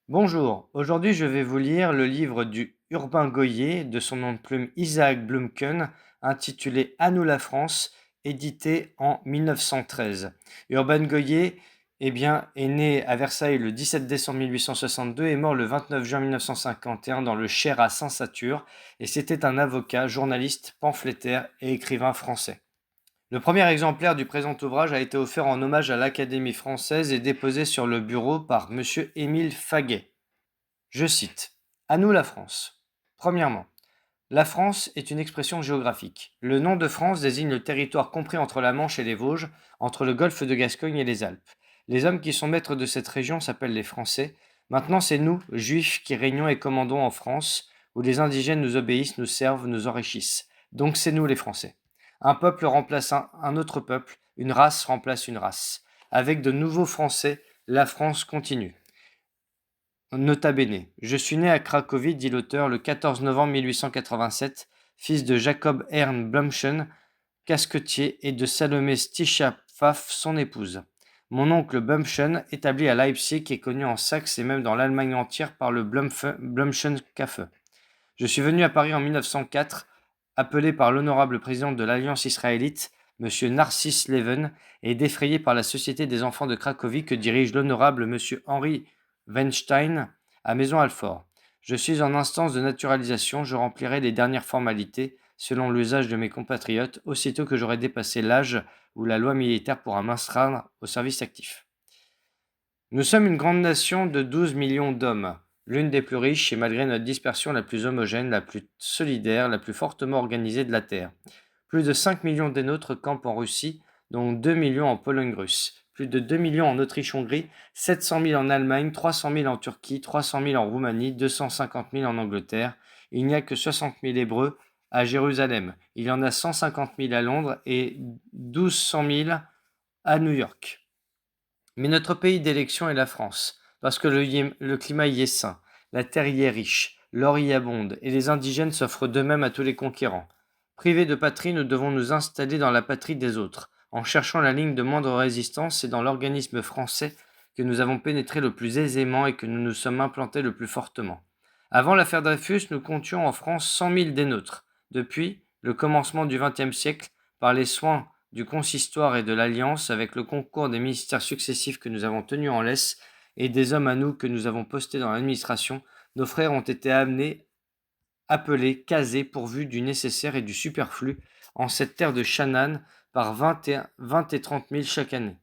Bonjour, aujourd'hui je vais vous lire le livre du Urbain Goyer de son nom de plume Isaac Blumken, intitulé À nous la France, édité en 1913. Urbain Goyer est né à Versailles le 17 décembre 1862 et mort le 29 juin 1951 dans le Cher à Saint-Satur, et c'était un avocat, journaliste, pamphlétaire et écrivain français. Le premier exemplaire du présent ouvrage a été offert en hommage à l'Académie française et déposé sur le bureau par Monsieur Émile Faguet. Je cite: À nous la France. Premièrement, la France est une expression géographique. Le nom de France désigne le territoire compris entre la Manche et les Vosges, entre le golfe de Gascogne et les Alpes. Les hommes qui sont maîtres de cette région s'appellent les Français. Maintenant, c'est nous, Juifs, qui régnons et commandons en France, où les indigènes nous obéissent, nous servent, nous enrichissent. Donc c'est nous les Français. Un peuple remplace un autre peuple, une race remplace une race. Avec de nouveaux Français, la France continue. Nota bene, je suis né à Cracovie, dit l'auteur, le 14 novembre 1887, fils de Jacob Ernst Blümchen, casquetier, et de Salomé Stisha Pfaff, son épouse. Mon oncle Blümchen, établi à Leipzig, est connu en Saxe et même dans l'Allemagne entière par le Blümchen Café. Je suis venu à Paris en 1904, appelé par l'honorable président de l'Alliance israélite, M. Narcisse Leven, et défrayé par la Société des enfants de Cracovie que dirige l'honorable M. Henri Weinstein à Maison-Alfort. Je suis en instance de naturalisation, je remplirai les dernières formalités selon l'usage de mes compatriotes, aussitôt que j'aurai dépassé l'âge où la loi militaire pourra m'astreindre au service actif. Nous sommes une grande nation de 12 millions d'hommes, l'une des plus riches et malgré notre dispersion la plus homogène, la plus solidaire, la plus fortement organisée de la Terre. Plus de 5 millions des nôtres campent en Russie, dont 2 millions en Pologne russe. Plus de 2 millions en Autriche-Hongrie, 700 000 en Allemagne, 300 000 en Turquie, 300 000 en Roumanie, 250 000 en Angleterre. Il n'y a que 60 000 Hébreux à Jérusalem. Il y en a 150 000 à Londres et 1200 000 à New York. Mais notre pays d'élection est la France, parce que le climat y est sain, la terre y est riche, l'or y abonde, et les indigènes s'offrent d'eux-mêmes à tous les conquérants. Privés de patrie, nous devons nous installer dans la patrie des autres, en cherchant la ligne de moindre résistance, c'est dans l'organisme français que nous avons pénétré le plus aisément et que nous nous sommes implantés le plus fortement. Avant l'affaire Dreyfus, nous comptions en France 100 000 des nôtres. Depuis le commencement du XXe siècle, par les soins du consistoire et de l'Alliance, avec le concours des ministères successifs que nous avons tenus en laisse et des hommes à nous que nous avons postés dans l'administration, nos frères ont été amenés, appelés, casés, pourvus du nécessaire et du superflu en cette terre de Chanaan par 20 et 30 000 chaque année.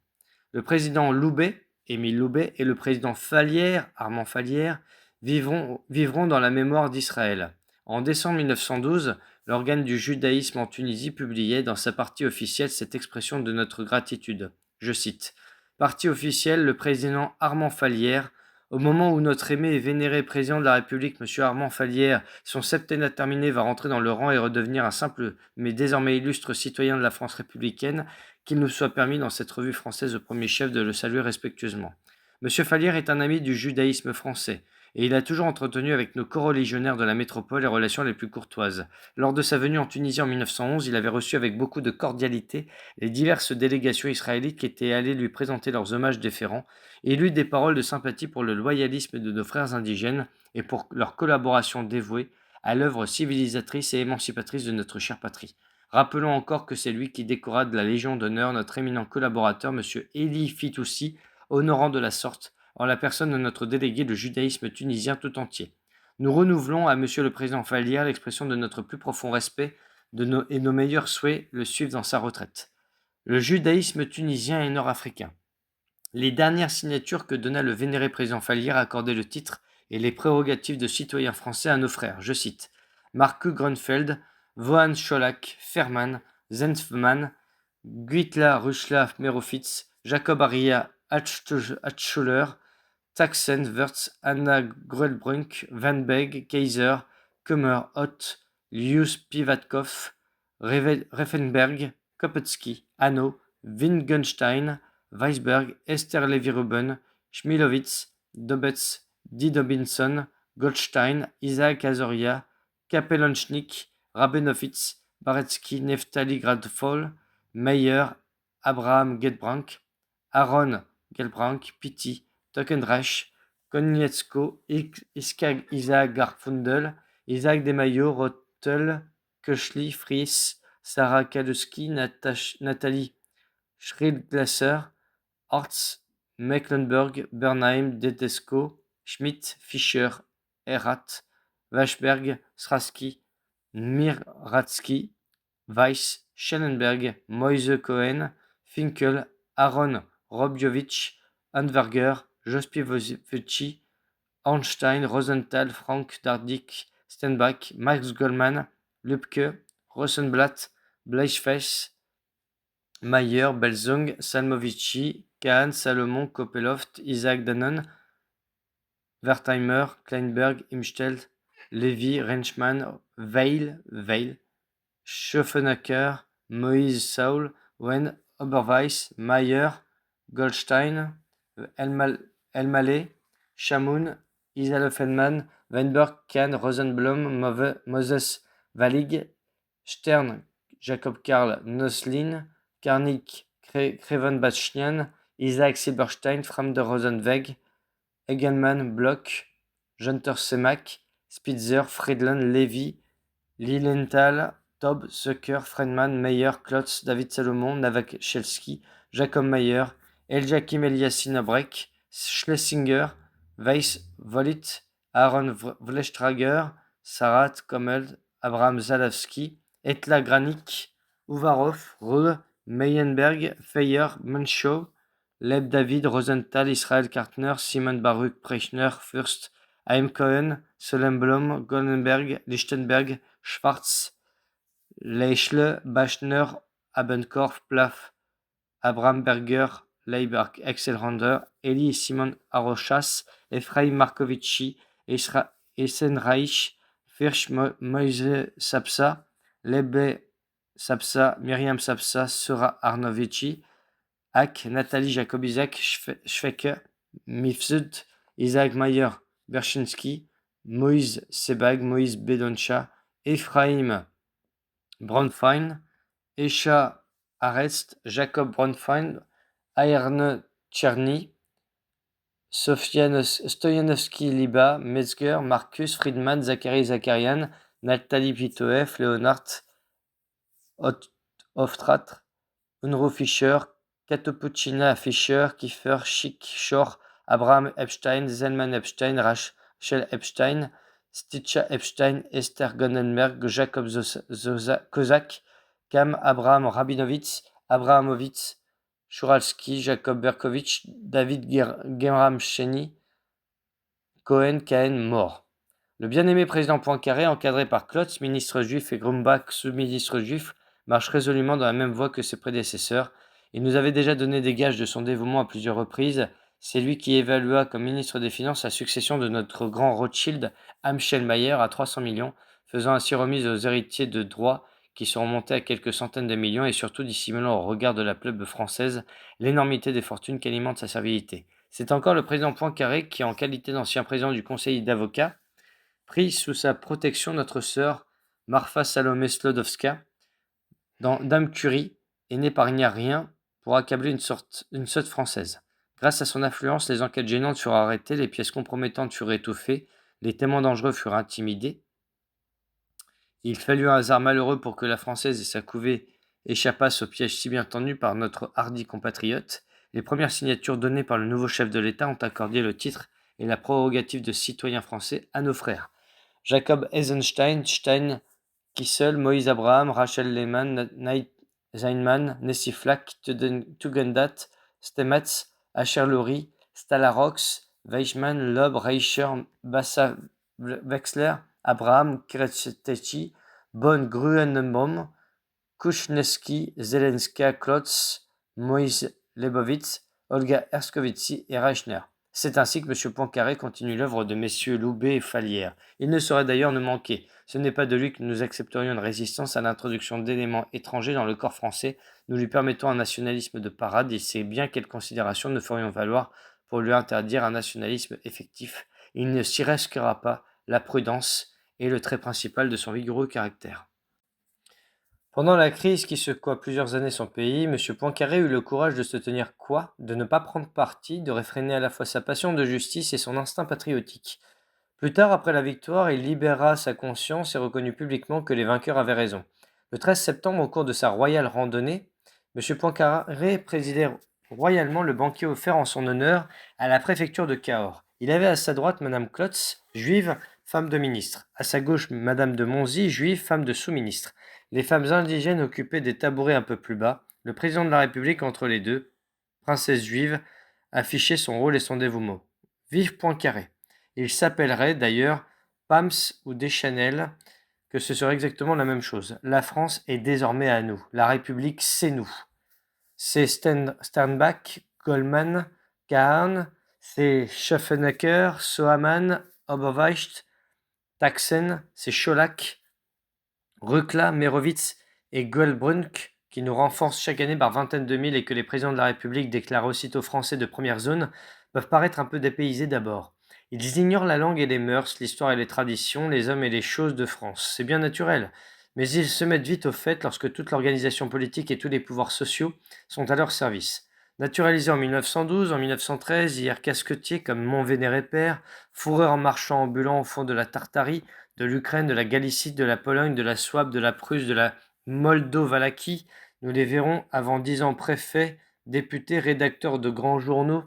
Le président Loubet, Émile Loubet, et le président Fallières, Armand Fallières, vivront dans la mémoire d'Israël. En décembre 1912, l'organe du judaïsme en Tunisie publiait dans sa partie officielle cette expression de notre gratitude. Je cite: Partie officielle, le président Armand Fallières. Au moment où notre aimé et vénéré président de la République, M. Armand Fallières, son septennat terminé, va rentrer dans le rang et redevenir un simple mais désormais illustre citoyen de la France républicaine, qu'il nous soit permis dans cette revue française au premier chef de le saluer respectueusement. M. Fallières est un ami du judaïsme français, et il a toujours entretenu avec nos coreligionnaires de la métropole les relations les plus courtoises. Lors de sa venue en Tunisie en 1911, il avait reçu avec beaucoup de cordialité les diverses délégations israélites qui étaient allées lui présenter leurs hommages déférents, et il eut des paroles de sympathie pour le loyalisme de nos frères indigènes et pour leur collaboration dévouée à l'œuvre civilisatrice et émancipatrice de notre chère patrie. Rappelons encore que c'est lui qui décora de la Légion d'honneur notre éminent collaborateur, M. Elie Fitoussi, honorant de la sorte, en la personne de notre délégué de judaïsme tunisien tout entier. Nous renouvelons à M. le Président Fallières l'expression de notre plus profond respect et nos meilleurs souhaits le suivent dans sa retraite. Le judaïsme tunisien et nord-africain. Les dernières signatures que donna le vénéré président Fallières accordaient le titre et les prérogatives de citoyen français à nos frères. Je cite: Marcu Grunfeld, Vohan Scholak, Ferman, Zenfman, Guitla Ruschla Merofitz, Jacob Aria Atschuler, Taxen, Wurtz, Anna Grölbrunk, Van Beek, Kaiser, Kummer, Ott, Lius Pivatkov, Reffenberg, Kopetsky, Hanno, Wittgenstein, Weisberg, Esther Levy-Ruben, Schmilowitz, Dobetz, D. Dobinson, Goldstein, Isaac Azoria, Kapelonchnik, Rabenowitz, Baretsky, Neftali Gradfol, Meyer, Abraham Gelbrank, Aaron Gelbrank, Pitti, Tockenreich, Konietzko, Iskag Isaac Garfunkel, Isaac Desmaillots, Rottel, Köchli, Fries, Sarah Kaluski, Nathalie Schrittglasser, Horst, Mecklenburg, Bernheim, Detesco, Schmidt, Fischer, Erath, Washberg, Straski, Miratsky, Weiss, Schellenberg, Moise Cohen, Finkel, Aaron Robjovich, Handwerger, Jospiewicz, Ornstein, Rosenthal, Frank Dardik, Stenbach, Max Goldman, Lübke, Rosenblatt, Bleichfels, Mayer, Belzong, Salmovici, Kahn, Salomon, Kopeloft, Isaac Danon, Wertheimer, Kleinberg, Imstel, Levy, Renschmann, Weil, Schöffenacker, Moïse Saul, Wen, Oberweiss, Mayer, Goldstein, Elmaleh, Chamoun, Isale Feldman, Weinberg, Kahn, Rosenblum, Moses Wallig, Stern, Jacob Karl Noslin, Karnik, Krevenbachnian, Isaac Silberstein, Fram de Rosenweg, Egelman, Bloch, Junter Semak, Spitzer, Friedland, Levy, Lilienthal, Taub, Zucker, Friedman, Meyer, Klotz, David Salomon, Navachelski, Jacob Meyer, Eljakim Eliassin Abrek, Schlesinger, Weiss Volit, Aaron Vlestrager, Sarat Kommel, Abraham Zalavski, Etla Granik, Uvarov, Ruhl, Meyenberg, Feyer, Menschow, Leb David, Rosenthal, Israel Kartner, Simon Baruch, Prechner, Fürst, Haim Cohen, Solemblom, Goldenberg, Lichtenberg, Schwarz, Leischle, Bachner, Abenkorf, Plaf, Abraham Berger, Leiberg, Exelrander, Eli Simon Arochas, Ephraim Markovici, Essenreich, Firsch Moise Sapsa, Lebe Sapsa, Myriam Sapsa, Sora Arnovici, Hack, Nathalie Jacob-Isaac, Schwecke, Mifsud, Isaac Mayer, Bershinsky, Moïse Sebag, Moïse Bedoncha, Ephraim Braunfein, Esha Arest, Jacob Braunfein, Aerne Tcherny, Stoyanovski Liba, Metzger, Marcus Friedman, Zachary Zakarian, Nathalie Pitoef, Leonard Oftrat, Unruh Fischer, Katopuchina Fischer, Kiefer Schick Schor, Abraham Epstein, Zelman Epstein, Rachel Epstein, Stitcha Epstein, Esther Gondenberg, Jacob Kozak, Kam Abraham Rabinovitz, Abrahamovitz, Shuralski, Jacob Berkovitch, David Geramcheni, Cohen, mort. Le bien-aimé président Poincaré, encadré par Klotz, ministre juif, et Grumbach, sous-ministre juif, marche résolument dans la même voie que ses prédécesseurs. Il nous avait déjà donné des gages de son dévouement à plusieurs reprises. C'est lui qui évalua comme ministre des Finances la succession de notre grand Rothschild, Amschelmayer, à 300 millions, faisant ainsi remise aux héritiers de droit qui seront montés à quelques centaines de millions et surtout dissimulant au regard de la plèbe française l'énormité des fortunes qu'alimente sa servilité. C'est encore le président Poincaré qui, en qualité d'ancien président du conseil d'avocats, prit sous sa protection notre sœur Marfa Salomé Slodowska, dans Dame Curie, et n'épargna rien pour accabler une sotte française. Grâce à son influence, les enquêtes gênantes furent arrêtées, les pièces compromettantes furent étouffées, les témoins dangereux furent intimidés. Il fallut un hasard malheureux pour que la Française et sa couvée échappassent au piège si bien tendu par notre hardi compatriote. Les premières signatures données par le nouveau chef de l'État ont accordé le titre et la prérogative de citoyen français à nos frères. Jacob Eisenstein, Stein, Kissel, Moïse Abraham, Rachel Lehmann, Neid Zeinman, Nessie Flack, Tugendat, Stemats, Asher Lurie, Stalarox, Weichmann, Loeb, Reicher, Bassa Wexler, Abraham, Kretschtechi, Bonn, Gruenenbaum, Kuchneski, Zelenska, Klotz, Moïse Lebovitz, Olga Herskovitzy et Reichner. C'est ainsi que M. Poincaré continue l'œuvre de messieurs Loubet et Fallières. Il ne saurait d'ailleurs nous manquer. Ce n'est pas de lui que nous accepterions une résistance à l'introduction d'éléments étrangers dans le corps français. Nous lui permettons un nationalisme de parade et c'est bien quelle considération nous ferions valoir pour lui interdire un nationalisme effectif. Il ne s'y risquera pas. La prudence est le trait principal de son vigoureux caractère. Pendant la crise qui secoua plusieurs années son pays, M. Poincaré eut le courage de se tenir coi, de ne pas prendre parti, de réfréner à la fois sa passion de justice et son instinct patriotique. Plus tard, après la victoire, il libéra sa conscience et reconnut publiquement que les vainqueurs avaient raison. Le 13 septembre, au cours de sa royale randonnée, M. Poincaré présidait royalement le banquet offert en son honneur à la préfecture de Cahors. Il avait à sa droite Madame Klotz, juive, femme de ministre. À sa gauche, Madame de Monzy, juive, femme de sous-ministre. Les femmes indigènes occupaient des tabourets un peu plus bas. Le président de la République, entre les deux, princesse juive, affichait son rôle et son dévouement. Vive Poincaré! Il s'appellerait d'ailleurs Pams ou Deschanel, que ce serait exactement la même chose. La France est désormais à nous. La République, c'est nous. C'est Sternbach, Goldman, Kahn, c'est Schaffenecker, Sohamann, Oberwecht, Taxen, c'est Scholack, Rückla, Merowitz et Goldbrunck qui nous renforcent chaque année par vingtaines de mille et que les présidents de la République déclarent aussitôt français de première zone, peuvent paraître un peu dépaysés d'abord. Ils ignorent la langue et les mœurs, l'histoire et les traditions, les hommes et les choses de France. C'est bien naturel. Mais ils se mettent vite au fait lorsque toute l'organisation politique et tous les pouvoirs sociaux sont à leur service. Naturalisé en 1912, en 1913, hier casquetier comme mon vénéré père, fourreur marchand ambulant au fond de la Tartarie, de l'Ukraine, de la Galicie, de la Pologne, de la Souabe, de la Prusse, de la Moldovalaquie. Nous les verrons avant 10 ans préfets, députés, rédacteurs de grands journaux,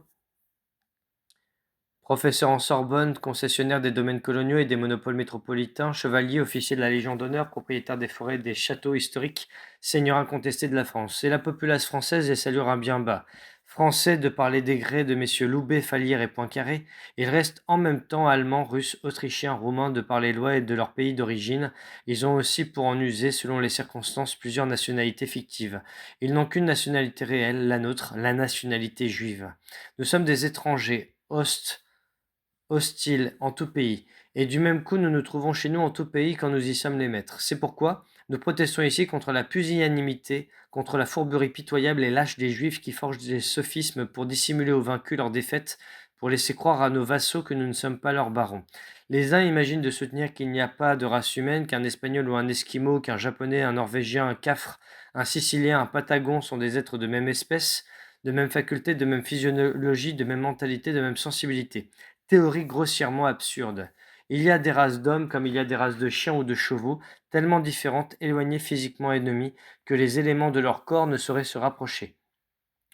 professeurs en Sorbonne, concessionnaires des domaines coloniaux et des monopoles métropolitains, chevaliers, officiers de la Légion d'honneur, propriétaires des forêts, des châteaux historiques, seigneurs incontestés de la France. C'est la populace française et sa un bien bas. Français de par les décrets de messieurs Loubet, Fallières et Poincaré, ils restent en même temps allemands, russes, autrichiens, roumains de par les lois et de leur pays d'origine. Ils ont aussi pour en user, selon les circonstances, plusieurs nationalités fictives. Ils n'ont qu'une nationalité réelle, la nôtre, la nationalité juive. Nous sommes des étrangers, hostile en tout pays, et du même coup nous nous trouvons chez nous en tout pays quand nous y sommes les maîtres. C'est pourquoi nous protestons ici contre la pusillanimité, contre la fourberie pitoyable et lâche des Juifs qui forgent des sophismes pour dissimuler aux vaincus leur défaite, pour laisser croire à nos vassaux que nous ne sommes pas leurs barons. Les uns imaginent de soutenir qu'il n'y a pas de race humaine, qu'un Espagnol ou un Esquimau, qu'un Japonais, un Norvégien, un Cafre, un Sicilien, un Patagon sont des êtres de même espèce, de même faculté, de même physiologie, de même mentalité, de même sensibilité. Théorie grossièrement absurde. Il y a des races d'hommes comme il y a des races de chiens ou de chevaux, tellement différentes, éloignées physiquement ennemies, que les éléments de leur corps ne sauraient se rapprocher.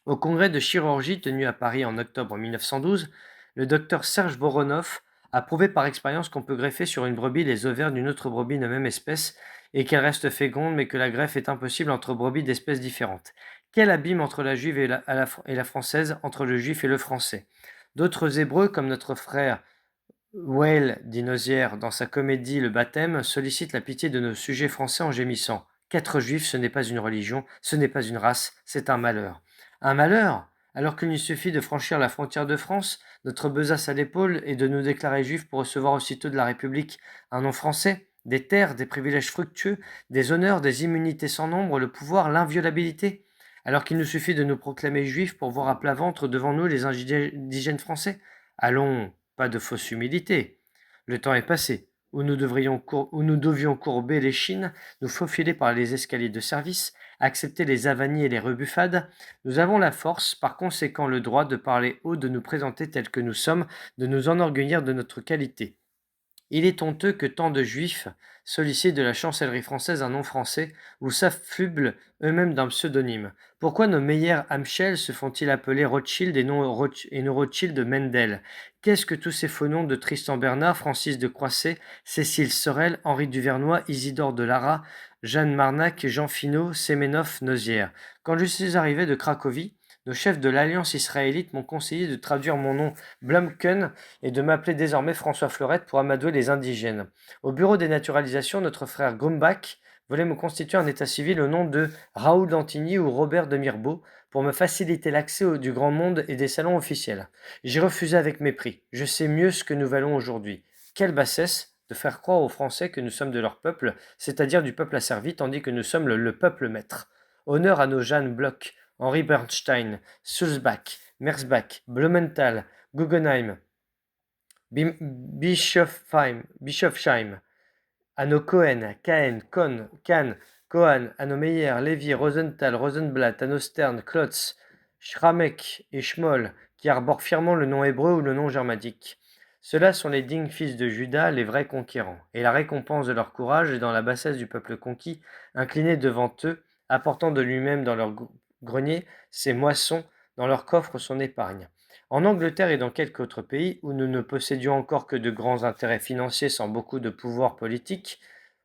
Au congrès de chirurgie tenu à Paris en octobre 1912, le docteur Serge Voronoff a prouvé par expérience qu'on peut greffer sur une brebis les ovaires d'une autre brebis de même espèce et qu'elle reste féconde, mais que la greffe est impossible entre brebis d'espèces différentes. Quel abîme entre la juive et la française, entre le juif et le français. D'autres hébreux, comme notre frère Weil Dinosière, dans sa comédie Le baptême, sollicite la pitié de nos sujets français en gémissant. Qu'être juif, ce n'est pas une religion, ce n'est pas une race, c'est un malheur. Un malheur? Alors qu'il nous suffit de franchir la frontière de France, notre besace à l'épaule, et de nous déclarer juifs pour recevoir aussitôt de la République un nom français, des terres, des privilèges fructueux, des honneurs, des immunités sans nombre, le pouvoir, l'inviolabilité. Alors qu'il nous suffit de nous proclamer juifs pour voir à plat ventre devant nous les indigènes français. Allons, pas de fausse humilité. Le temps est passé, où nous devions courber les chines, nous faufiler par les escaliers de service, accepter les avanies et les rebuffades. Nous avons la force, par conséquent le droit de parler haut, de nous présenter tels que nous sommes, de nous enorgueillir de notre qualité. Il est honteux que tant de juifs sollicitent de la chancellerie française un nom français ou s'affublent eux-mêmes d'un pseudonyme. Pourquoi nos meilleurs Amschel se font-ils appeler Rothschild et nos Rothschild de Mendel? Qu'est-ce que tous ces faux noms de Tristan Bernard, Francis de Croisset, Cécile Sorel, Henri Duvernois, Isidore de Lara, Jeanne Marnac, Jean Finot, Séménov, Nozière? Quand je suis arrivé de Cracovie, nos chefs de l'Alliance israélite m'ont conseillé de traduire mon nom Blumken et de m'appeler désormais François Fleurette pour amadouer les indigènes. Au bureau des naturalisations, notre frère Grumbach voulait me constituer un état civil au nom de Raoul d'Antigny ou Robert de Mirbeau pour me faciliter l'accès du grand monde et des salons officiels. J'ai refusé avec mépris. Je sais mieux ce que nous valons aujourd'hui. Quelle bassesse de faire croire aux Français que nous sommes de leur peuple, c'est-à-dire du peuple asservi, tandis que nous sommes le peuple maître. Honneur à nos Jeanne Bloch, Henri Bernstein, Sulzbach, Merzbach, Blumenthal, Guggenheim, Bischofsheim, à nos Cohen, Cahen, Kohn, Kahn, Cohan, Hanno Meyer, Lévy, Rosenthal, Rosenblatt, Hanno Stern, Klotz, Schramek et Schmoll, qui arborent fièrement le nom hébreu ou le nom germanique. Ceux-là sont les dignes fils de Judas, les vrais conquérants, et la récompense de leur courage est dans la bassesse du peuple conquis, incliné devant eux, apportant de lui-même dans leur grenier ses moissons, dans leur coffre son épargne. En Angleterre et dans quelques autres pays où nous ne possédions encore que de grands intérêts financiers sans beaucoup de pouvoir politique,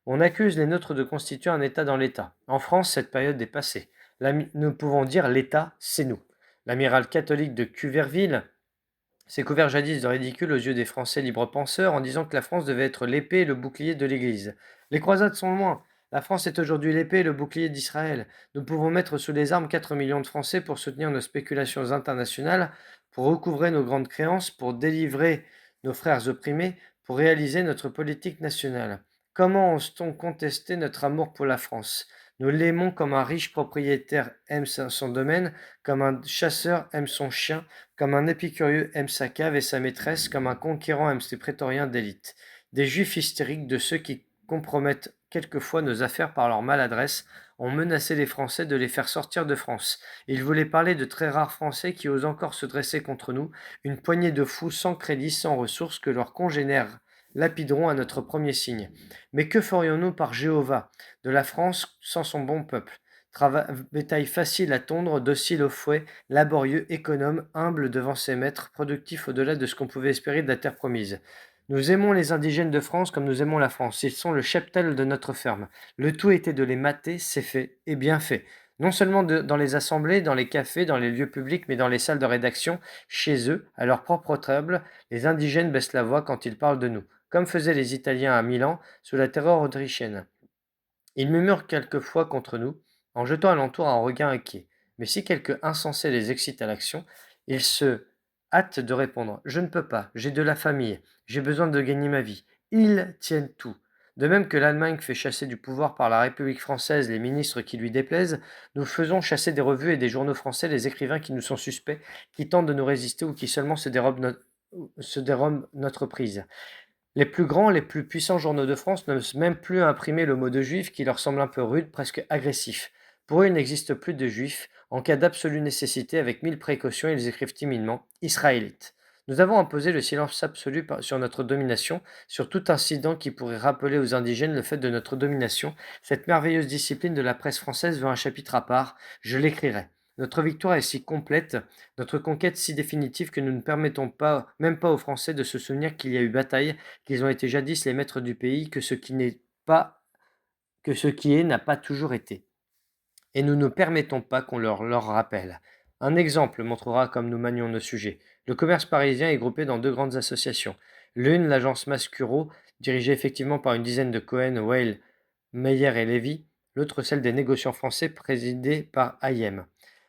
on accuse les nôtres de constituer un État dans l'État. En France, cette période est passée. Nous pouvons dire l'État, c'est nous. L'amiral catholique de Cuverville s'est couvert jadis de ridicule aux yeux des Français libres penseurs en disant que la France devait être l'épée et le bouclier de l'Église. Les croisades sont loin. La France est aujourd'hui l'épée et le bouclier d'Israël. Nous pouvons mettre sous les armes 4 millions de Français pour soutenir nos spéculations internationales, pour recouvrer nos grandes créances, pour délivrer nos frères opprimés, pour réaliser notre politique nationale. Comment ose-t-on contester notre amour pour la France? Nous l'aimons comme un riche propriétaire aime son domaine, comme un chasseur aime son chien, comme un épicurieux aime sa cave et sa maîtresse, comme un conquérant aime ses prétoriens d'élite. Des juifs hystériques, de ceux qui compromettent quelquefois nos affaires par leur maladresse, ont menacé les Français de les faire sortir de France. Ils voulaient parler de très rares Français qui osent encore se dresser contre nous, une poignée de fous sans crédit, sans ressources, que leurs congénères lapideront à notre premier signe. Mais que ferions-nous par Jéhovah de la France sans son bon peuple? Bétail facile à tondre, docile au fouet, laborieux, économe, humble devant ses maîtres, productif au-delà de ce qu'on pouvait espérer de la terre promise. Nous aimons les indigènes de France comme nous aimons la France. Ils sont le cheptel de notre ferme. Le tout était de les mater, c'est fait, et bien fait. Non seulement dans les assemblées, dans les cafés, dans les lieux publics, mais dans les salles de rédaction, chez eux, à leur propre table, les indigènes baissent la voix quand ils parlent de nous, comme faisaient les Italiens à Milan sous la terreur autrichienne. Ils murmurent quelquefois contre nous, en jetant alentour un regard inquiet. Mais si quelque insensé les excite à l'action, ils se hâtent de répondre: Je ne peux pas, j'ai de la famille, j'ai besoin de gagner ma vie. Ils tiennent tout. De même que l'Allemagne fait chasser du pouvoir par la République française les ministres qui lui déplaisent, nous faisons chasser des revues et des journaux français les écrivains qui nous sont suspects, qui tentent de nous résister ou qui seulement se dérobent notre prise. Les plus grands, les plus puissants journaux de France n'osent même plus imprimer le mot de juif qui leur semble un peu rude, presque agressif. Pour eux, il n'existe plus de juifs. En cas d'absolue nécessité, avec 1000 précautions, ils écrivent timidement Israélites. Nous avons imposé le silence absolu sur notre domination, sur tout incident qui pourrait rappeler aux indigènes le fait de notre domination. Cette merveilleuse discipline de la presse française veut un chapitre à part. Je l'écrirai. Notre victoire est si complète, notre conquête si définitive que nous ne permettons pas, même pas aux Français, de se souvenir qu'il y a eu bataille, qu'ils ont été jadis les maîtres du pays, que ce qui n'est pas, que ce qui est n'a pas toujours été. Et nous ne permettons pas qu'on leur rappelle. Un exemple montrera comme nous manions nos sujets. Le commerce parisien est groupé dans deux grandes associations. L'une, l'agence Mascuro, dirigée effectivement par une dizaine de Cohen, Weil, Meyer et Lévy. L'autre, celle des négociants français, présidée par Hayem.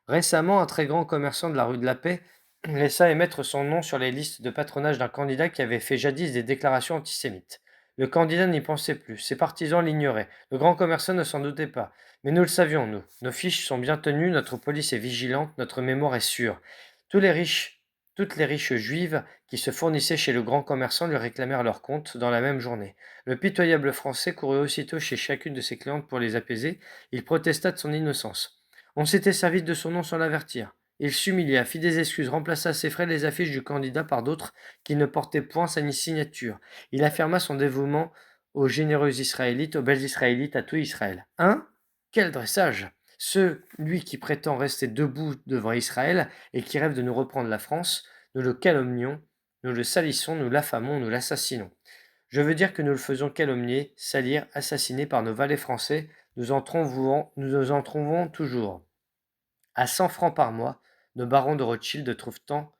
Récemment, un très grand commerçant de la rue de la Paix laissa émettre son nom sur les listes de patronage d'un candidat qui avait fait jadis des déclarations antisémites. Le candidat n'y pensait plus, ses partisans l'ignoraient, le grand commerçant ne s'en doutait pas. Mais nous le savions, nous. Nos fiches sont bien tenues, notre police est vigilante, notre mémoire est sûre. Tous les riches, toutes les riches juives qui se fournissaient chez le grand commerçant lui réclamèrent leur compte dans la même journée. Le pitoyable Français courut aussitôt chez chacune de ses clientes pour les apaiser. Il protesta de son innocence. On s'était servi de son nom sans l'avertir. Il s'humilia, fit des excuses, remplaça à ses frais les affiches du candidat par d'autres qui ne portaient point sa signature. Il affirma son dévouement aux généreux Israélites, aux belles Israélites, à tout Israël. Hein? Quel dressage! Celui qui prétend rester debout devant Israël et qui rêve de nous reprendre la France, nous le calomnions, nous le salissons, nous l'affamons, nous l'assassinons. Je veux dire que nous le faisons calomnier, salir, assassiner par nos valets français, nous en trouvons toujours. À 100 francs par mois, nos barons de Rothschild trouvent tant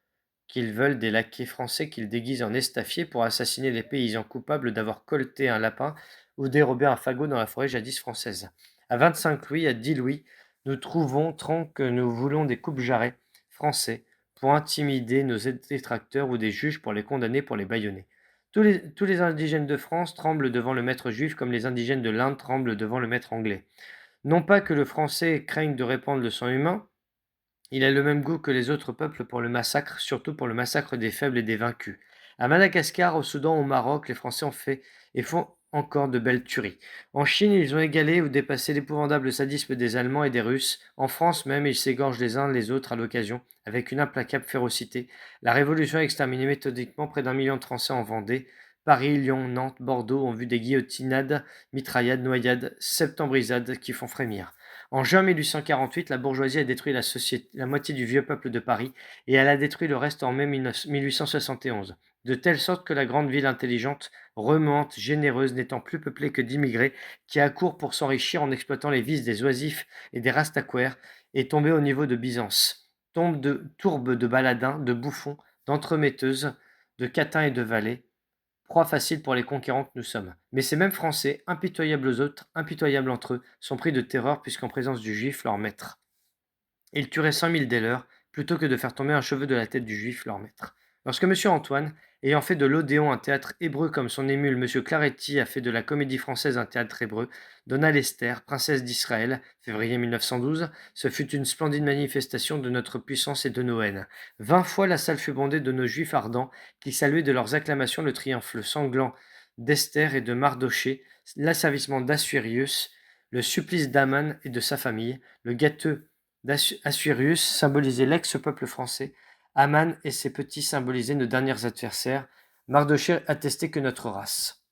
qu'ils veulent des laquais français qu'ils déguisent en estafiers pour assassiner les paysans coupables d'avoir colleté un lapin ou dérobé un fagot dans la forêt jadis française. À 25 louis, à 10 louis, nous trouvons tant que nous voulons des coupe-jarrets français pour intimider nos détracteurs ou des juges pour les condamner, pour les bâillonner. Tous les indigènes de France tremblent devant le maître juif comme les indigènes de l'Inde tremblent devant le maître anglais. Non pas que le français craigne de répandre le sang humain, il a le même goût que les autres peuples pour le massacre, surtout pour le massacre des faibles et des vaincus. À Madagascar, au Soudan, au Maroc, les Français ont fait et font encore de belles tueries. En Chine, ils ont égalé ou dépassé l'épouvantable sadisme des Allemands et des Russes. En France même, ils s'égorgent les uns les autres à l'occasion, avec une implacable férocité. La Révolution a exterminé méthodiquement près d'un million de Français en Vendée. Paris, Lyon, Nantes, Bordeaux ont vu des guillotinades, mitraillades, noyades, septembrisades qui font frémir. En juin 1848, la bourgeoisie a détruit la moitié du vieux peuple de Paris et elle a détruit le reste en mai 1871, de telle sorte que la grande ville intelligente, remuante, généreuse, n'étant plus peuplée que d'immigrés qui accourent pour s'enrichir en exploitant les vices des oisifs et des rastaquouères, est tombée au niveau de Byzance. Tourbe de baladins, de bouffons, d'entremetteuses, de catins et de valets, proie facile pour les conquérants que nous sommes. Mais ces mêmes Français, impitoyables aux autres, impitoyables entre eux, sont pris de terreur puisqu'en présence du Juif, leur maître. Ils tueraient 100 000 dès leurs, plutôt que de faire tomber un cheveu de la tête du Juif, leur maître. Lorsque M. Antoine, ayant fait de l'Odéon un théâtre hébreu comme son émule, M. Claretti a fait de la Comédie Française un théâtre hébreu, donna l'Esther, princesse d'Israël, février 1912, ce fut une splendide manifestation de notre puissance et de nos haines. 20 fois la salle fut bondée de nos Juifs ardents, qui saluaient de leurs acclamations le triomphe sanglant d'Esther et de Mardoché, l'asservissement d'Assuérius, le supplice d'Aman et de sa famille, le gâteux Assuérus symbolisait l'ex-peuple français, Aman et ses petits symbolisaient nos derniers adversaires, Mardochée attestait que notre race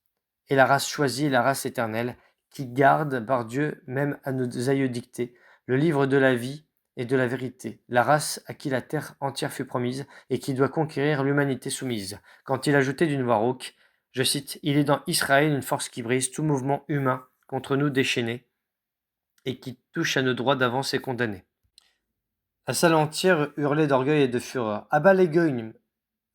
est la race choisie et la race éternelle, qui garde, par Dieu, même à nos aïeux dictés, le livre de la vie et de la vérité, la race à qui la terre entière fut promise et qui doit conquérir l'humanité soumise. Quand il ajoutait d'une voix rauque, je cite, il est dans Israël une force qui brise tout mouvement humain contre nous déchaînés et qui touche à nos droits d'avance et condamnés. La salle entière hurlait d'orgueil et de fureur. À bas les gueules,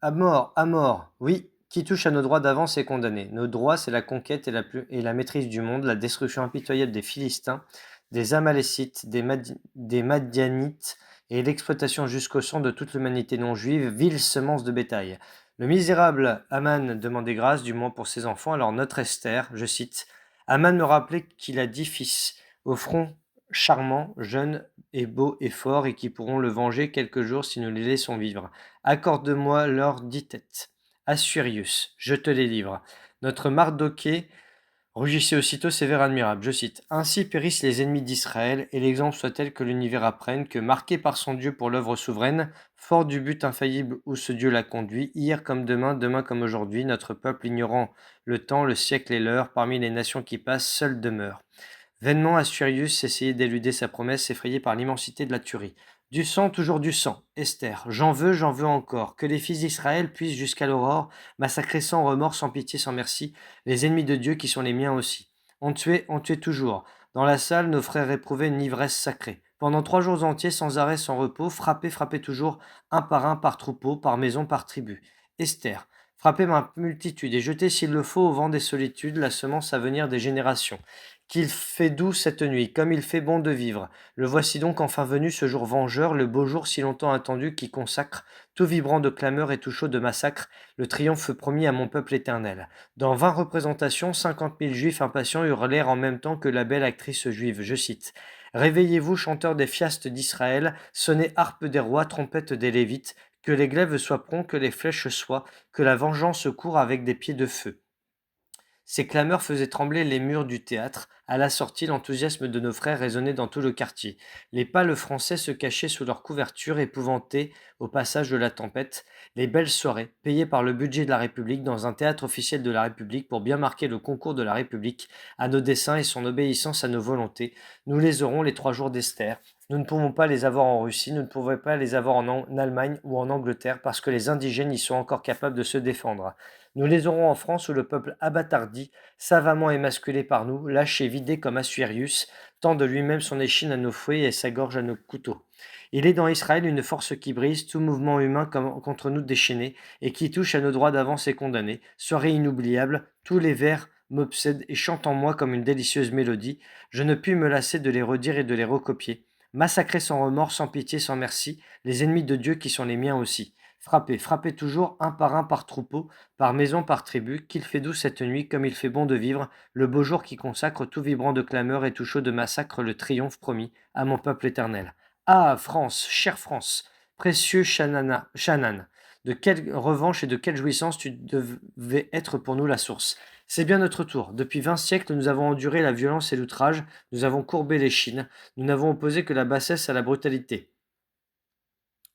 à mort, à mort. Oui, qui touche à nos droits d'avance est condamné. Nos droits, c'est la conquête et la maîtrise du monde, la destruction impitoyable des Philistins, des Amalécites, des Madianites et l'exploitation jusqu'au sang de toute l'humanité non juive, vile semence de bétail. Le misérable Aman demandait grâce, du moins pour ses enfants, alors notre Esther, je cite, Aman me rappelait qu'il a 10 fils, au front charmant, jeune et beau et fort, et qui pourront le venger quelques jours si nous les laissons vivre. Accorde-moi leurs 10 têtes. Assuérius, je te les livre. Notre Mardoché rugissait aussitôt ses vers admirables. Je cite, ainsi périssent les ennemis d'Israël, et l'exemple soit tel que l'univers apprenne que, marqué par son Dieu pour l'œuvre souveraine, fort du but infaillible où ce Dieu l'a conduit, hier comme demain, demain comme aujourd'hui, notre peuple, ignorant le temps, le siècle et l'heure, parmi les nations qui passent, seul demeure. Vainement Assuérius essayait d'éluder sa promesse, effrayé par l'immensité de la tuerie. Du sang, toujours du sang. Esther, j'en veux encore. Que les fils d'Israël puissent jusqu'à l'aurore massacrer sans remords, sans pitié, sans merci, les ennemis de Dieu qui sont les miens aussi. On tuait toujours. Dans la salle, nos frères éprouvaient une ivresse sacrée. Pendant 3 jours entiers, sans arrêt, sans repos, frappaient toujours, un, par troupeau, par maison, par tribu. Esther, frappez ma multitude et jetez s'il le faut au vent des solitudes la semence à venir des générations. Qu'il fait doux cette nuit, comme il fait bon de vivre. Le voici donc enfin venu ce jour vengeur, le beau jour si longtemps attendu qui consacre, tout vibrant de clameur et tout chaud de massacre, le triomphe promis à mon peuple éternel. Dans 20 représentations, 50 000 juifs impatients hurlèrent en même temps que la belle actrice juive. Je cite. Réveillez-vous, chanteurs des fiastes d'Israël, sonnez harpe des rois, trompette des Lévites, que les glaives soient prompts, que les flèches soient, que la vengeance court avec des pieds de feu. Ces clameurs faisaient trembler les murs du théâtre. À la sortie, l'enthousiasme de nos frères résonnait dans tout le quartier. Les pâles français se cachaient sous leurs couvertures, épouvantés au passage de la tempête. Les belles soirées, payées par le budget de la République dans un théâtre officiel de la République pour bien marquer le concours de la République à nos desseins et son obéissance à nos volontés, nous les aurons les 3 jours d'Esther. Nous ne pouvons pas les avoir en Russie, nous ne pouvons pas les avoir en Allemagne ou en Angleterre parce que les indigènes y sont encore capables de se défendre. Nous les aurons en France où le peuple abattardi, savamment émasculé par nous, lâché, vidé comme Assuérius, tend de lui-même son échine à nos fouets et sa gorge à nos couteaux. Il est dans Israël une force qui brise tout mouvement humain contre nous déchaîné et qui touche à nos droits d'avance et condamnés. Soirée inoubliable, tous les vers m'obsèdent et chantent en moi comme une délicieuse mélodie. Je ne puis me lasser de les redire et de les recopier. Massacrer sans remords, sans pitié, sans merci, les ennemis de Dieu qui sont les miens aussi. Frappez toujours, un, par troupeau, par maison, par tribu, qu'il fait doux cette nuit, comme il fait bon de vivre, le beau jour qui consacre, tout vibrant de clameur et tout chaud de massacre, le triomphe promis à mon peuple éternel. Ah, France, chère France, précieux Shannan, De quelle revanche et de quelle jouissance tu devais être pour nous la source. C'est bien notre tour. Depuis 20 siècles, nous avons enduré la violence et l'outrage, nous avons courbé les chines, nous n'avons opposé que la bassesse à la brutalité.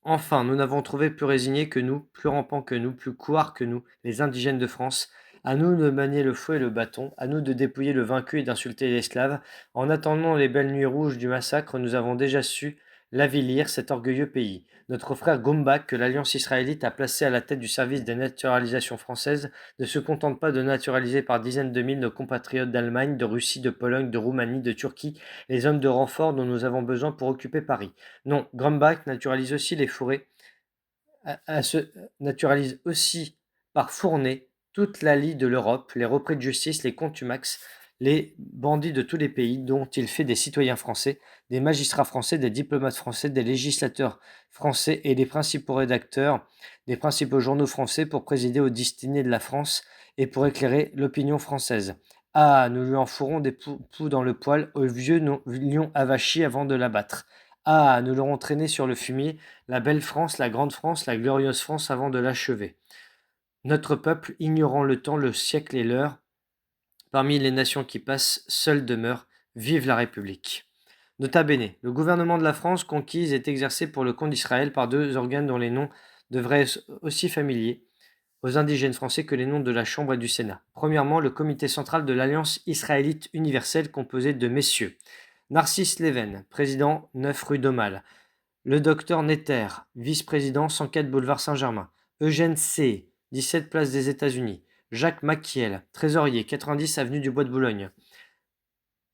Enfin, nous n'avons trouvé plus résignés que nous, plus rampants que nous, plus couards que nous, les indigènes de France. À nous de manier le fouet et le bâton, à nous de dépouiller le vaincu et d'insulter l'esclave. En attendant les belles nuits rouges du massacre, nous avons déjà su l'avilir, cet orgueilleux pays. Notre frère Gombak, que l'Alliance israélite a placé à la tête du service des naturalisations françaises, ne se contente pas de naturaliser par dizaines de mille nos compatriotes d'Allemagne, de Russie, de Pologne, de Roumanie, de Turquie, les hommes de renfort dont nous avons besoin pour occuper Paris. Non, Grumbach naturalise aussi les forêts, naturalise aussi par fournée toute la lie de l'Europe, les repris de justice, les contumax, les bandits de tous les pays dont il fait des citoyens français, des magistrats français, des diplomates français, des législateurs français et les principaux rédacteurs des principaux journaux français pour présider aux destinées de la France et pour éclairer l'opinion française. Ah, nous lui en fourrons des poux dans le poil au vieux lion avachi avant de l'abattre. Ah, nous l'aurons traîné sur le fumier, la belle France, la grande France, la glorieuse France avant de l'achever. Notre peuple, ignorant le temps, le siècle et l'heure, parmi les nations qui passent, seul demeure. Vive la République. Nota bene, le gouvernement de la France conquise est exercé pour le compte d'Israël par deux organes dont les noms devraient être aussi familiers aux indigènes français que les noms de la Chambre et du Sénat. Premièrement, le comité central de l'Alliance israélite universelle composé de messieurs Narcisse Leven, président 9 rue d'Aumale, le docteur Netter, vice-président 104 boulevard Saint-Germain. Eugène C., 17 place des États-Unis. Jacques Maquiel, trésorier, 90 avenue du Bois de Boulogne.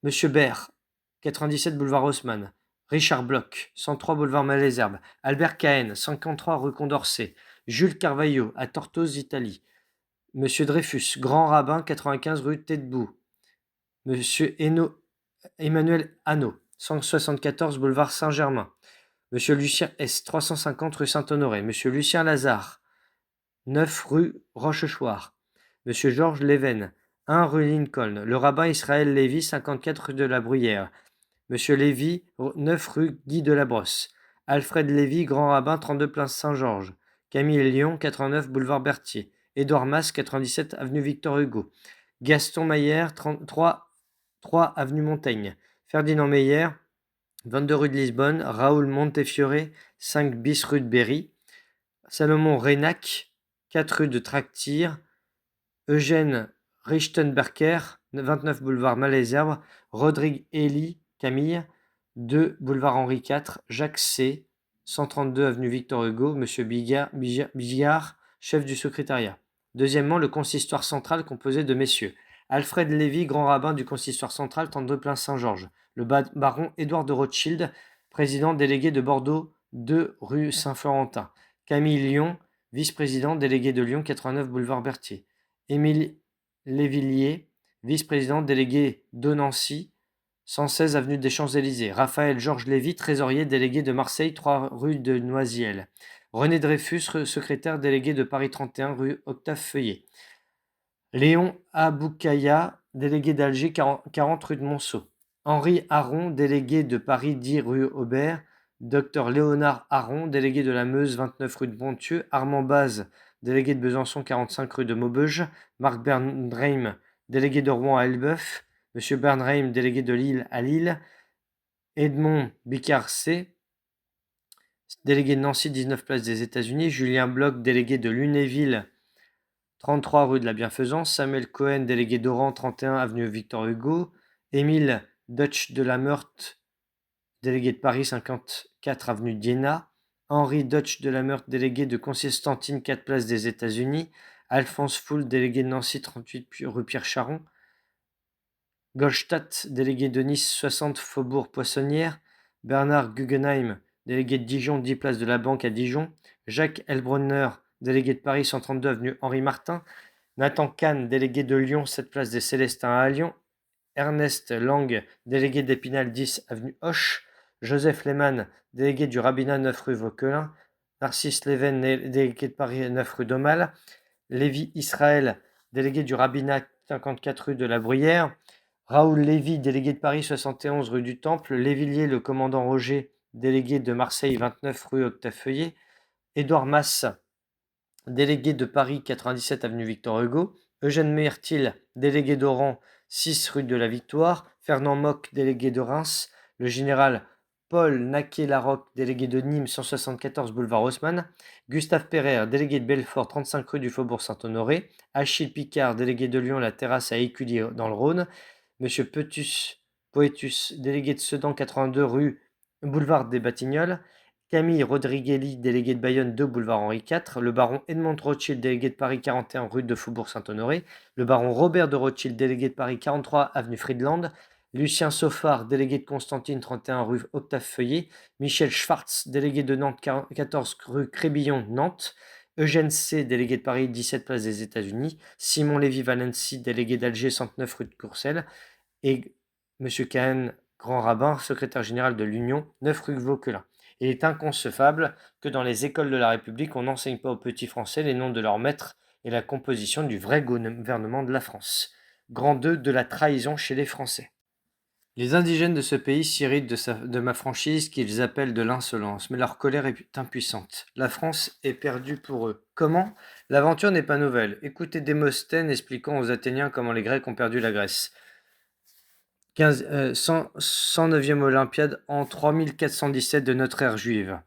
Monsieur Baird, 97 boulevard Haussmann. Richard Bloch, 103 boulevard Malesherbes. Albert Cahen, 53 rue Condorcet. Jules Carvalho, à Tortosa, Italie. Monsieur Dreyfus, grand rabbin, 95 rue Tête-Bout. Monsieur Emmanuel Hanot, 174 boulevard Saint-Germain. Monsieur Lucien S., 350 rue Saint-Honoré. Monsieur Lucien Lazare, 9 rue Rochechouart. Monsieur Georges Leven, 1 rue Lincoln. Le rabbin Israël Lévy, 54 rue de la Bruyère. Monsieur Lévy, 9 rue Guy de la Brosse. Alfred Lévy, grand rabbin, 32 place Saint-Georges. Camille Lyon, 89 boulevard Berthier. Édouard Mas, 97 avenue Victor Hugo. Gaston Maillère, 3 avenue Montaigne. Ferdinand Meyer, 22 rue de Lisbonne. Raoul Montefiore, 5 bis rue de Berry. Salomon Reynac, 4 rue de Tractire. Eugène Richtenberger, 29 boulevard Malesherbes. Rodrigue Elie, Camille, 2 boulevard Henri IV. Jacques C., 132 avenue Victor Hugo. Monsieur Bigard, chef du secrétariat. Deuxièmement, le consistoire central composé de messieurs Alfred Lévy, grand rabbin du consistoire central, 32 plein Saint-Georges. Le baron Édouard de Rothschild, président délégué de Bordeaux, 2 rue Saint-Florentin. Camille Lyon, vice-président délégué de Lyon, 89 boulevard Berthier. Émile Lévillier, vice-président délégué d'Aunancy, 116 avenue des Champs-Élysées. Raphaël Georges Lévy, trésorier délégué de Marseille, 3 rue de Noisiel. René Dreyfus, secrétaire délégué de Paris 31 rue Octave Feuillet. Léon Aboukaya, délégué d'Alger, 40 rue de Monceau. Henri Aron, délégué de Paris 10 rue Aubert. Dr Léonard Aron, délégué de la Meuse, 29 rue de Ponthieu. Armand Baz, délégué de Besançon, 45 rue de Maubeuge. Marc Bernheim, délégué de Rouen à Elbeuf. Monsieur Bernheim, délégué de Lille à Lille. Edmond Bicarcé, délégué de Nancy, 19 place des États-Unis. Julien Bloch, délégué de Lunéville, 33 rue de la Bienfaisance. Samuel Cohen, délégué d'Oran, 31 avenue Victor Hugo. Émile Dutch de la Meurthe, délégué de Paris, 54 avenue d'Iéna. Henri Dutch de la Meurthe, délégué de Constantine, 4 place des États-Unis. Alphonse Foul, délégué de Nancy, 38 rue Pierre Charon. Goldstadt, délégué de Nice, 60 faubourg Poissonnière. Bernard Guggenheim, délégué de Dijon, 10 place de la Banque à Dijon. Jacques Elbronner, délégué de Paris, 132 avenue Henri Martin. Nathan Kahn, délégué de Lyon, 7 place des Célestins à Lyon. Ernest Lang, délégué d'Épinal, 10 avenue Hoche. Joseph Lehmann, délégué du Rabbinat, 9 rue Vauquelin. Narcisse Leven, délégué de Paris, 9 rue d'Aumale. Lévi Israël, délégué du Rabbinat, 54 rue de la Bruyère. Raoul Lévy, délégué de Paris, 71 rue du Temple. Lévillier, le commandant Roger, délégué de Marseille, 29 rue Octave Feuillet. Édouard Masse, délégué de Paris 97 avenue Victor Hugo, Eugène Mertil, délégué d'Oran 6 rue de la Victoire, Fernand Mock, délégué de Reims, le général Paul Naquet-Larocque, délégué de Nîmes 174 boulevard Haussmann, Gustave Pereire, délégué de Belfort 35 rue du Faubourg Saint-Honoré, Achille Picard, délégué de Lyon, la terrasse à Écully dans le Rhône, Monsieur Poetus, délégué de Sedan 82 rue boulevard des Batignolles, Camille Rodriguelli, délégué de Bayonne 2 boulevard Henri IV, le baron Edmond de Rothschild, délégué de Paris 41 rue de Faubourg Saint-Honoré, le baron Robert de Rothschild, délégué de Paris 43 avenue Friedland, Lucien Soffard, délégué de Constantine 31 rue Octave Feuillet, Michel Schwartz, délégué de Nantes 14 rue Crébillon, Nantes, Eugène C, délégué de Paris 17 place des États-Unis, Simon Lévy-Valency, délégué d'Alger 109 rue de Courcelles, et Monsieur Cahen, grand rabbin, secrétaire général de l'Union, 9 rue Vauquelin. Il est inconcevable que dans les écoles de la République, on n'enseigne pas aux petits Français les noms de leurs maîtres et la composition du vrai gouvernement de la France. Grand 2 de la trahison chez les Français. Les indigènes de ce pays s'irritent de ma franchise qu'ils appellent de l'insolence, mais leur colère est impuissante. La France est perdue pour eux. Comment? L'aventure n'est pas nouvelle. Écoutez Démosthène expliquant aux Athéniens comment les Grecs ont perdu la Grèce. 109e Olympiade en 3417 de notre ère juive.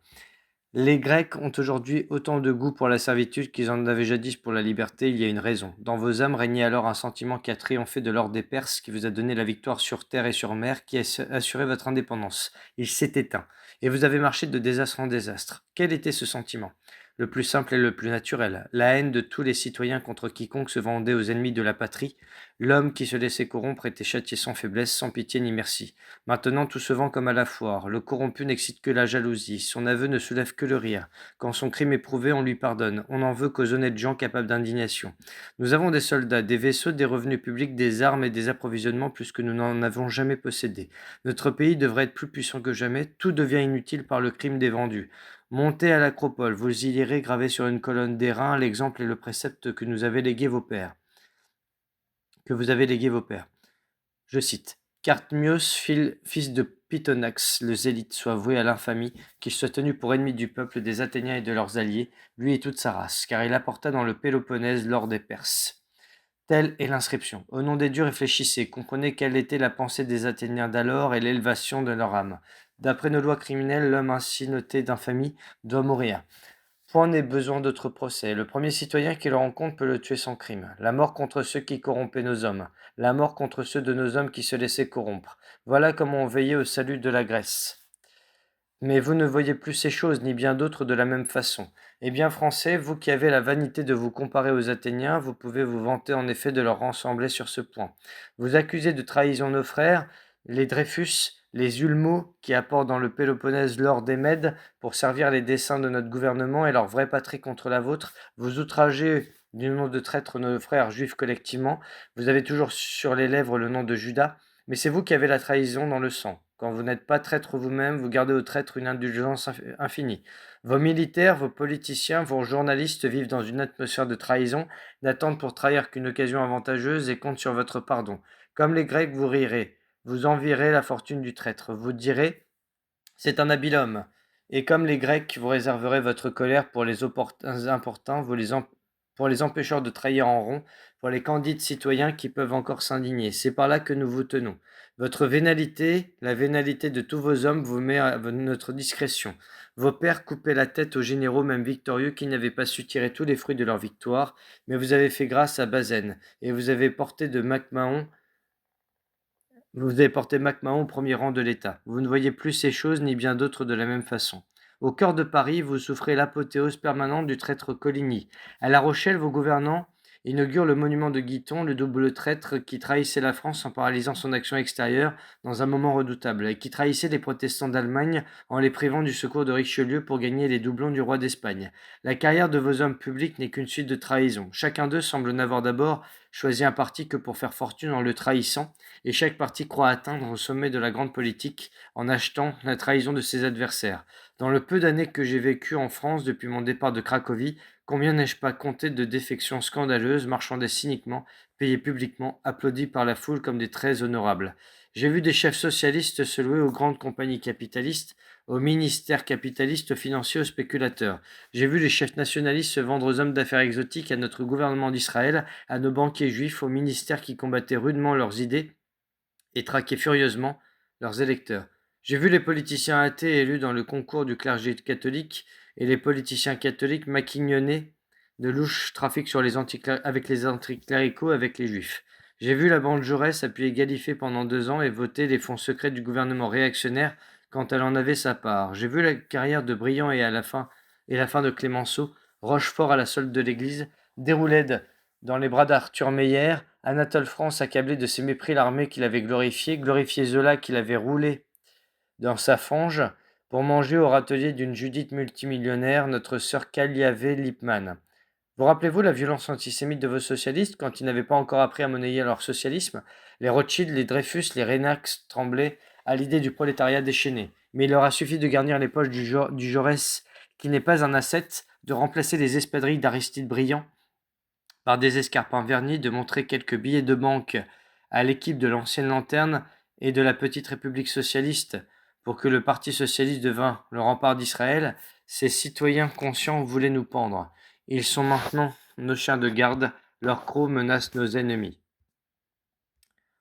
Les Grecs ont aujourd'hui autant de goût pour la servitude qu'ils en avaient jadis pour la liberté, il y a une raison. Dans vos âmes régnait alors un sentiment qui a triomphé de l'ordre des Perses, qui vous a donné la victoire sur terre et sur mer, qui a assuré votre indépendance. Il s'est éteint, et vous avez marché de désastre en désastre. Quel était ce sentiment? Le plus simple et le plus naturel, la haine de tous les citoyens contre quiconque se vendait aux ennemis de la patrie. L'homme qui se laissait corrompre était châtié sans faiblesse, sans pitié ni merci. Maintenant tout se vend comme à la foire. Le corrompu n'excite que la jalousie. Son aveu ne soulève que le rire. Quand son crime est prouvé, on lui pardonne. On n'en veut qu'aux honnêtes gens capables d'indignation. Nous avons des soldats, des vaisseaux, des revenus publics, des armes et des approvisionnements plus que nous n'en avons jamais possédé. Notre pays devrait être plus puissant que jamais. Tout devient inutile par le crime des vendus. Montez à l'acropole, vous y lirez gravé sur une colonne d'airain l'exemple et le précepte que nous avaient légué vos pères. Que vous avez légué vos pères. Je cite. Cartmios, fils de Pythonax, le zélite, soit voué à l'infamie, qu'il soit tenu pour ennemi du peuple des Athéniens et de leurs alliés, lui et toute sa race, car il apporta dans le Péloponnèse l'or des Perses. Telle est l'inscription. Au nom des dieux, réfléchissez, comprenez quelle était la pensée des Athéniens d'alors et l'élévation de leur âme. D'après nos lois criminelles, l'homme ainsi noté d'infamie doit mourir. Point n'est besoin d'autre procès. Le premier citoyen qui le rencontre peut le tuer sans crime. La mort contre ceux qui corrompaient nos hommes. La mort contre ceux de nos hommes qui se laissaient corrompre. Voilà comment on veillait au salut de la Grèce. Mais vous ne voyez plus ces choses, ni bien d'autres de la même façon. Eh bien, Français, vous qui avez la vanité de vous comparer aux Athéniens, vous pouvez vous vanter en effet de leur ressembler sur ce point. Vous accusez de trahison nos frères, les Dreyfus, les Ulmo, qui apportent dans le Péloponnèse l'or des Mèdes pour servir les desseins de notre gouvernement et leur vraie patrie contre la vôtre. Vous outragez du nom de traître nos frères juifs collectivement. Vous avez toujours sur les lèvres le nom de Judas. Mais c'est vous qui avez la trahison dans le sang. Quand vous n'êtes pas traître vous-même, vous gardez au traître une indulgence infinie. Vos militaires, vos politiciens, vos journalistes vivent dans une atmosphère de trahison, n'attendent pour trahir qu'une occasion avantageuse et comptent sur votre pardon. Comme les Grecs, vous rirez, vous envierez la fortune du traître, vous direz c'est un habile homme. Et comme les Grecs, vous réserverez votre colère pour les importuns, pour les empêcheurs de trahir en rond, pour les candides citoyens qui peuvent encore s'indigner. C'est par là que nous vous tenons. Votre vénalité, la vénalité de tous vos hommes, vous met à notre discrétion. Vos pères coupaient la tête aux généraux, même victorieux, qui n'avaient pas su tirer tous les fruits de leur victoire, mais vous avez fait grâce à Bazaine, et vous avez porté MacMahon au premier rang de l'État. Vous ne voyez plus ces choses ni bien d'autres de la même façon. Au cœur de Paris, vous souffrez l'apothéose permanente du traître Coligny. À La Rochelle, vos gouvernants inaugurent le monument de Guiton, le double traître qui trahissait la France en paralysant son action extérieure dans un moment redoutable, et qui trahissait les protestants d'Allemagne en les privant du secours de Richelieu pour gagner les doublons du roi d'Espagne. La carrière de vos hommes publics n'est qu'une suite de trahisons. Chacun d'eux semble n'avoir d'abord choisi un parti que pour faire fortune en le trahissant, et chaque parti croit atteindre au sommet de la grande politique en achetant la trahison de ses adversaires. Dans le peu d'années que j'ai vécues en France depuis mon départ de Cracovie, combien n'ai-je pas compté de défections scandaleuses, marchandées cyniquement, payées publiquement, applaudies par la foule comme des traits honorables. J'ai vu des chefs socialistes se louer aux grandes compagnies capitalistes, aux ministères capitalistes, aux financiers, aux spéculateurs. J'ai vu les chefs nationalistes se vendre aux hommes d'affaires exotiques, à notre gouvernement d'Israël, à nos banquiers juifs, aux ministères qui combattaient rudement leurs idées et traquaient furieusement leurs électeurs. J'ai vu les politiciens athées élus dans le concours du clergé catholique et les politiciens catholiques maquignonner de louches trafics sur les avec les anticléricaux, avec les juifs. J'ai vu la bande Jaurès appuyer Galifet pendant 2 ans et voter les fonds secrets du gouvernement réactionnaire quand elle en avait sa part. J'ai vu la carrière de Briand et la fin de Clémenceau, Rochefort à la solde de l'Église, Déroulède dans les bras d'Arthur Meyer, Anatole France accablé de ses mépris l'armée qu'il avait glorifié Zola qu'il avait roulé dans sa fange pour manger au râtelier d'une Judith multimillionnaire, notre sœur Caliavé Lippmann. Vous rappelez-vous la violence antisémite de vos socialistes quand ils n'avaient pas encore appris à monnayer leur socialisme? Les Rothschild, les Dreyfus, les Renax tremblaient à l'idée du prolétariat déchaîné. Mais il leur a suffi de garnir les poches du Jaurès, qui n'est pas un ascète, de remplacer les espadrilles d'Aristide Briand par des escarpins vernis, de montrer quelques billets de banque à l'équipe de l'ancienne lanterne et de la petite République socialiste pour que le Parti socialiste devint le rempart d'Israël, ces citoyens conscients voulaient nous pendre. Ils sont maintenant nos chiens de garde, leurs crocs menacent nos ennemis.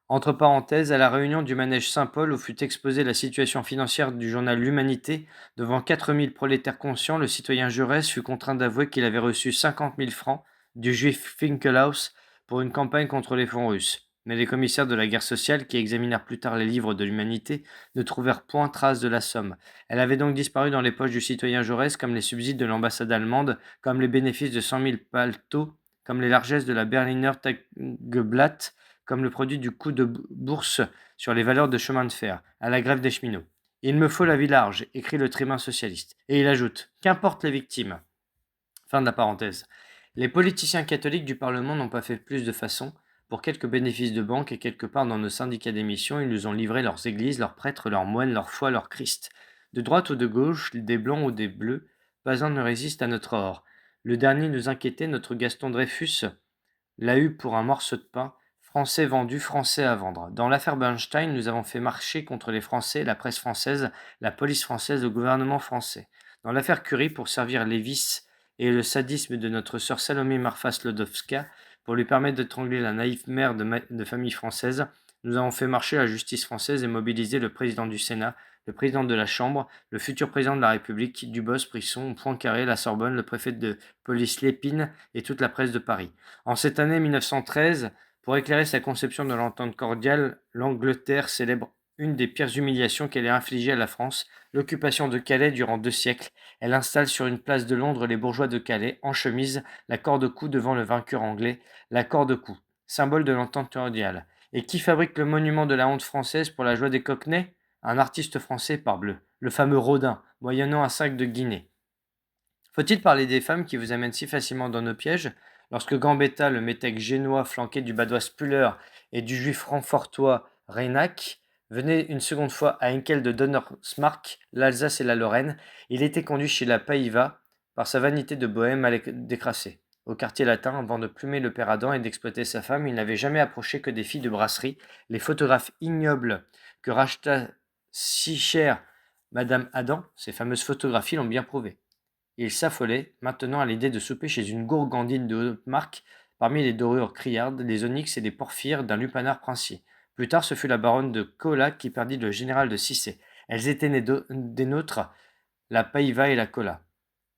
Entre parenthèses, à la réunion du manège Saint-Paul où fut exposée la situation financière du journal L'Humanité, devant 4000 prolétaires conscients, le citoyen Jaurès fut contraint d'avouer qu'il avait reçu 50 000 francs du juif Finkelhaus pour une campagne contre les fonds russes. Mais les commissaires de la guerre sociale, qui examinèrent plus tard les livres de l'Humanité, ne trouvèrent point trace de la somme. Elle avait donc disparu dans les poches du citoyen Jaurès, comme les subsides de l'ambassade allemande, comme les bénéfices de 100 000 paletots, comme les largesses de la Berliner Tageblatt, comme le produit du coup de bourse sur les valeurs de chemin de fer, à la grève des cheminots. Il me faut la vie large, écrit le tribun socialiste. Et il ajoute, qu'importe les victimes. Fin de la parenthèse. Les politiciens catholiques du Parlement n'ont pas fait plus de façon. Pour quelques bénéfices de banque et quelque part dans nos syndicats d'émission, ils nous ont livré leurs églises, leurs prêtres, leurs moines, leur foi, leur Christ. De droite ou de gauche, des blancs ou des bleus, pas un ne résiste à notre or. Le dernier nous inquiétait, notre Gaston Dreyfus l'a eu pour un morceau de pain, français vendu, français à vendre. Dans l'affaire Bernstein, nous avons fait marcher contre les Français, la presse française, la police française, le gouvernement français. Dans l'affaire Curie, pour servir les vices et le sadisme de notre sœur Salomé Marfas-Lodowska, pour lui permettre d'étrangler la naïve mère de famille française, nous avons fait marcher la justice française et mobilisé le président du Sénat, le président de la Chambre, le futur président de la République, Dubos, Brisson, Poincaré, la Sorbonne, le préfet de police Lépine et toute la presse de Paris. En cette année 1913, pour éclairer sa conception de l'entente cordiale, l'Angleterre célèbre une des pires humiliations qu'elle ait infligées à la France, l'occupation de Calais durant 2 siècles. Elle installe sur une place de Londres les bourgeois de Calais, en chemise, la corde au cou devant le vainqueur anglais, la corde au cou, symbole de l'entente cordiale. Et qui fabrique le monument de la honte française pour la joie des Cockneys? Un artiste français, parbleu, le fameux Rodin, moyennant un sac de Guinée. Faut-il parler des femmes qui vous amènent si facilement dans nos pièges? Lorsque Gambetta, le métèque génois flanqué du badois Spuller et du juif francfortois Reinach, venait une seconde fois à Henkel de Donnersmarck, l'Alsace et la Lorraine, il était conduit chez la Païva par sa vanité de bohème mal décrassée. Au quartier latin, avant de plumer le père Adam et d'exploiter sa femme, il n'avait jamais approché que des filles de brasserie. Les photographes ignobles que racheta si cher Madame Adam, ces fameuses photographies l'ont bien prouvé. Il s'affolait maintenant à l'idée de souper chez une gourgandine de haute marque, parmi les dorures criardes, les onyx et les porphyres d'un lupanar princier. Plus tard, ce fut la baronne de Colac qui perdit le général de Cissé. Elles étaient nées des nôtres, la Païva et la Cola.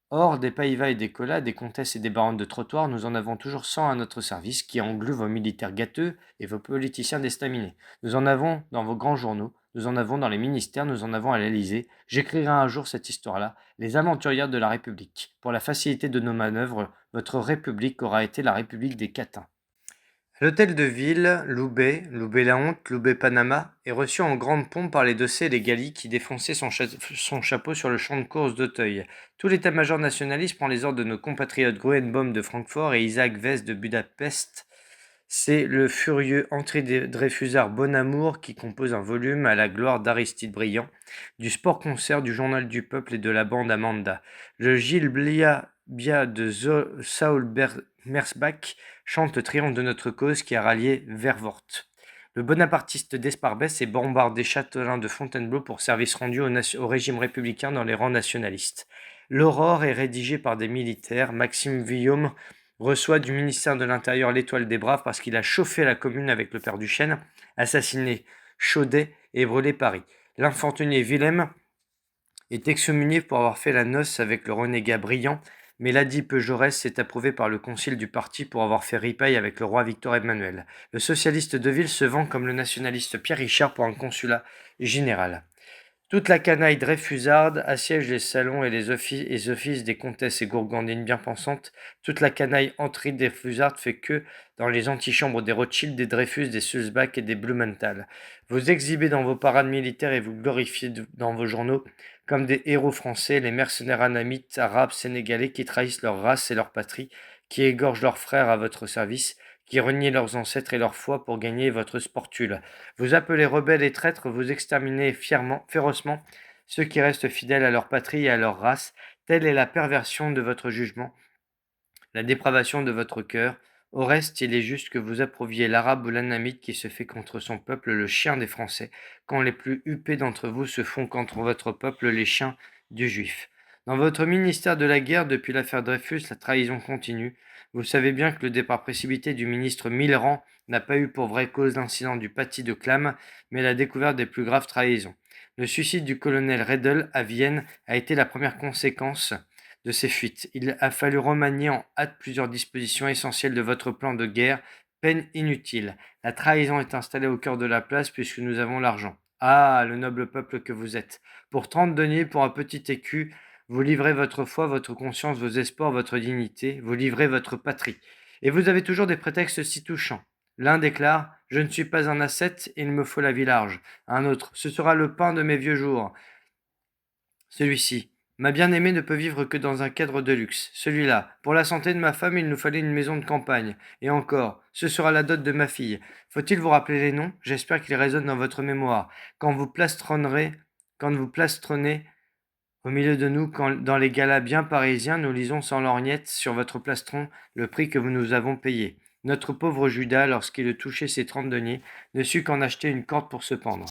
Or, des Païva et des Colas, des comtesses et des baronnes de trottoir, nous en avons toujours 100 à notre service, qui engluent vos militaires gâteux et vos politiciens d'estaminés. Nous en avons dans vos grands journaux, nous en avons dans les ministères, nous en avons à l'Élysée. J'écrirai un jour cette histoire-là, les aventurières de la République. Pour la facilité de nos manœuvres, votre République aura été la République des catins. L'hôtel de ville, Loubet-la-Honte, Loubet-Panama, est reçu en grande pompe par les Dossé et les Galli qui défonçaient son chapeau sur le champ de course d'Auteuil. Tout l'état-major nationaliste prend les ordres de nos compatriotes Groenbaum de Francfort et Isaac West de Budapest. C'est le furieux anti-Dreyfusard Bonamour qui compose un volume à la gloire d'Aristide Briand, du sport-concert du Journal du Peuple et de la bande Amanda. Le Gilles Bia de Saul Mersbach chante le triomphe de notre cause qui a rallié Vervoort. Le bonapartiste d'Esparbès et bombardé Châtelain de Fontainebleau pour service rendu au régime républicain dans les rangs nationalistes. L'Aurore est rédigée par des militaires. Maxime Guillaume reçoit du ministère de l'Intérieur l'étoile des Braves parce qu'il a chauffé la commune avec le père Duchesne, assassiné Chaudet et brûlé Paris. L'infanterie Willem est excommunié pour avoir fait la noce avec le renégat Briand, mais ladit peu Jaurès est approuvé par le concile du parti pour avoir fait ripaille avec le roi Victor Emmanuel. Le socialiste Deville se vend comme le nationaliste Pierre Richard pour un consulat général. Toute la canaille dreyfusarde assiège les salons et les offices des comtesses et gourgandines bien pensantes. Toute la canaille entrée dreyfusarde fait que dans les antichambres des Rothschild, des Dreyfus, des Sulzbach et des Blumenthal. Vous exhibez dans vos parades militaires et vous glorifiez dans vos journaux comme des héros français, les mercenaires anamites, arabes, sénégalais qui trahissent leur race et leur patrie, qui égorgent leurs frères à votre service, qui renient leurs ancêtres et leur foi pour gagner votre sportule. Vous appelez rebelles et traîtres, vous exterminez férocement ceux qui restent fidèles à leur patrie et à leur race. Telle est la perversion de votre jugement, la dépravation de votre cœur. Au reste, il est juste que vous approuviez l'arabe ou l'anamite qui se fait contre son peuple le chien des Français, quand les plus huppés d'entre vous se font contre votre peuple les chiens du juif. Dans votre ministère de la guerre, depuis l'affaire Dreyfus, la trahison continue. Vous savez bien que le départ précipité du ministre Millerand n'a pas eu pour vraie cause l'incident du paty de Clam, mais la découverte des plus graves trahisons. Le suicide du colonel Redl à Vienne a été la première conséquence de ces fuites. Il a fallu remanier en hâte plusieurs dispositions essentielles de votre plan de guerre, peine inutile. La trahison est installée au cœur de la place puisque nous avons l'argent. Ah, le noble peuple que vous êtes. Pour 30 deniers, pour un petit écu, vous livrez votre foi, votre conscience, vos espoirs, votre dignité, vous livrez votre patrie. Et vous avez toujours des prétextes si touchants. L'un déclare: je ne suis pas un ascète, il me faut la vie large. Un autre: ce sera le pain de mes vieux jours. Celui-ci: ma bien-aimée ne peut vivre que dans un cadre de luxe. Celui-là: pour la santé de ma femme, il nous fallait une maison de campagne. Et encore: ce sera la dot de ma fille. Faut-il vous rappeler les noms? J'espère qu'ils résonnent dans votre mémoire. Quand vous plastronnez au milieu de nous, dans les galas bien parisiens, nous lisons sans lorgnette sur votre plastron le prix que nous avons payé. Notre pauvre Judas, lorsqu'il touchait ses 30 deniers, ne sut qu'en acheter une corde pour se pendre.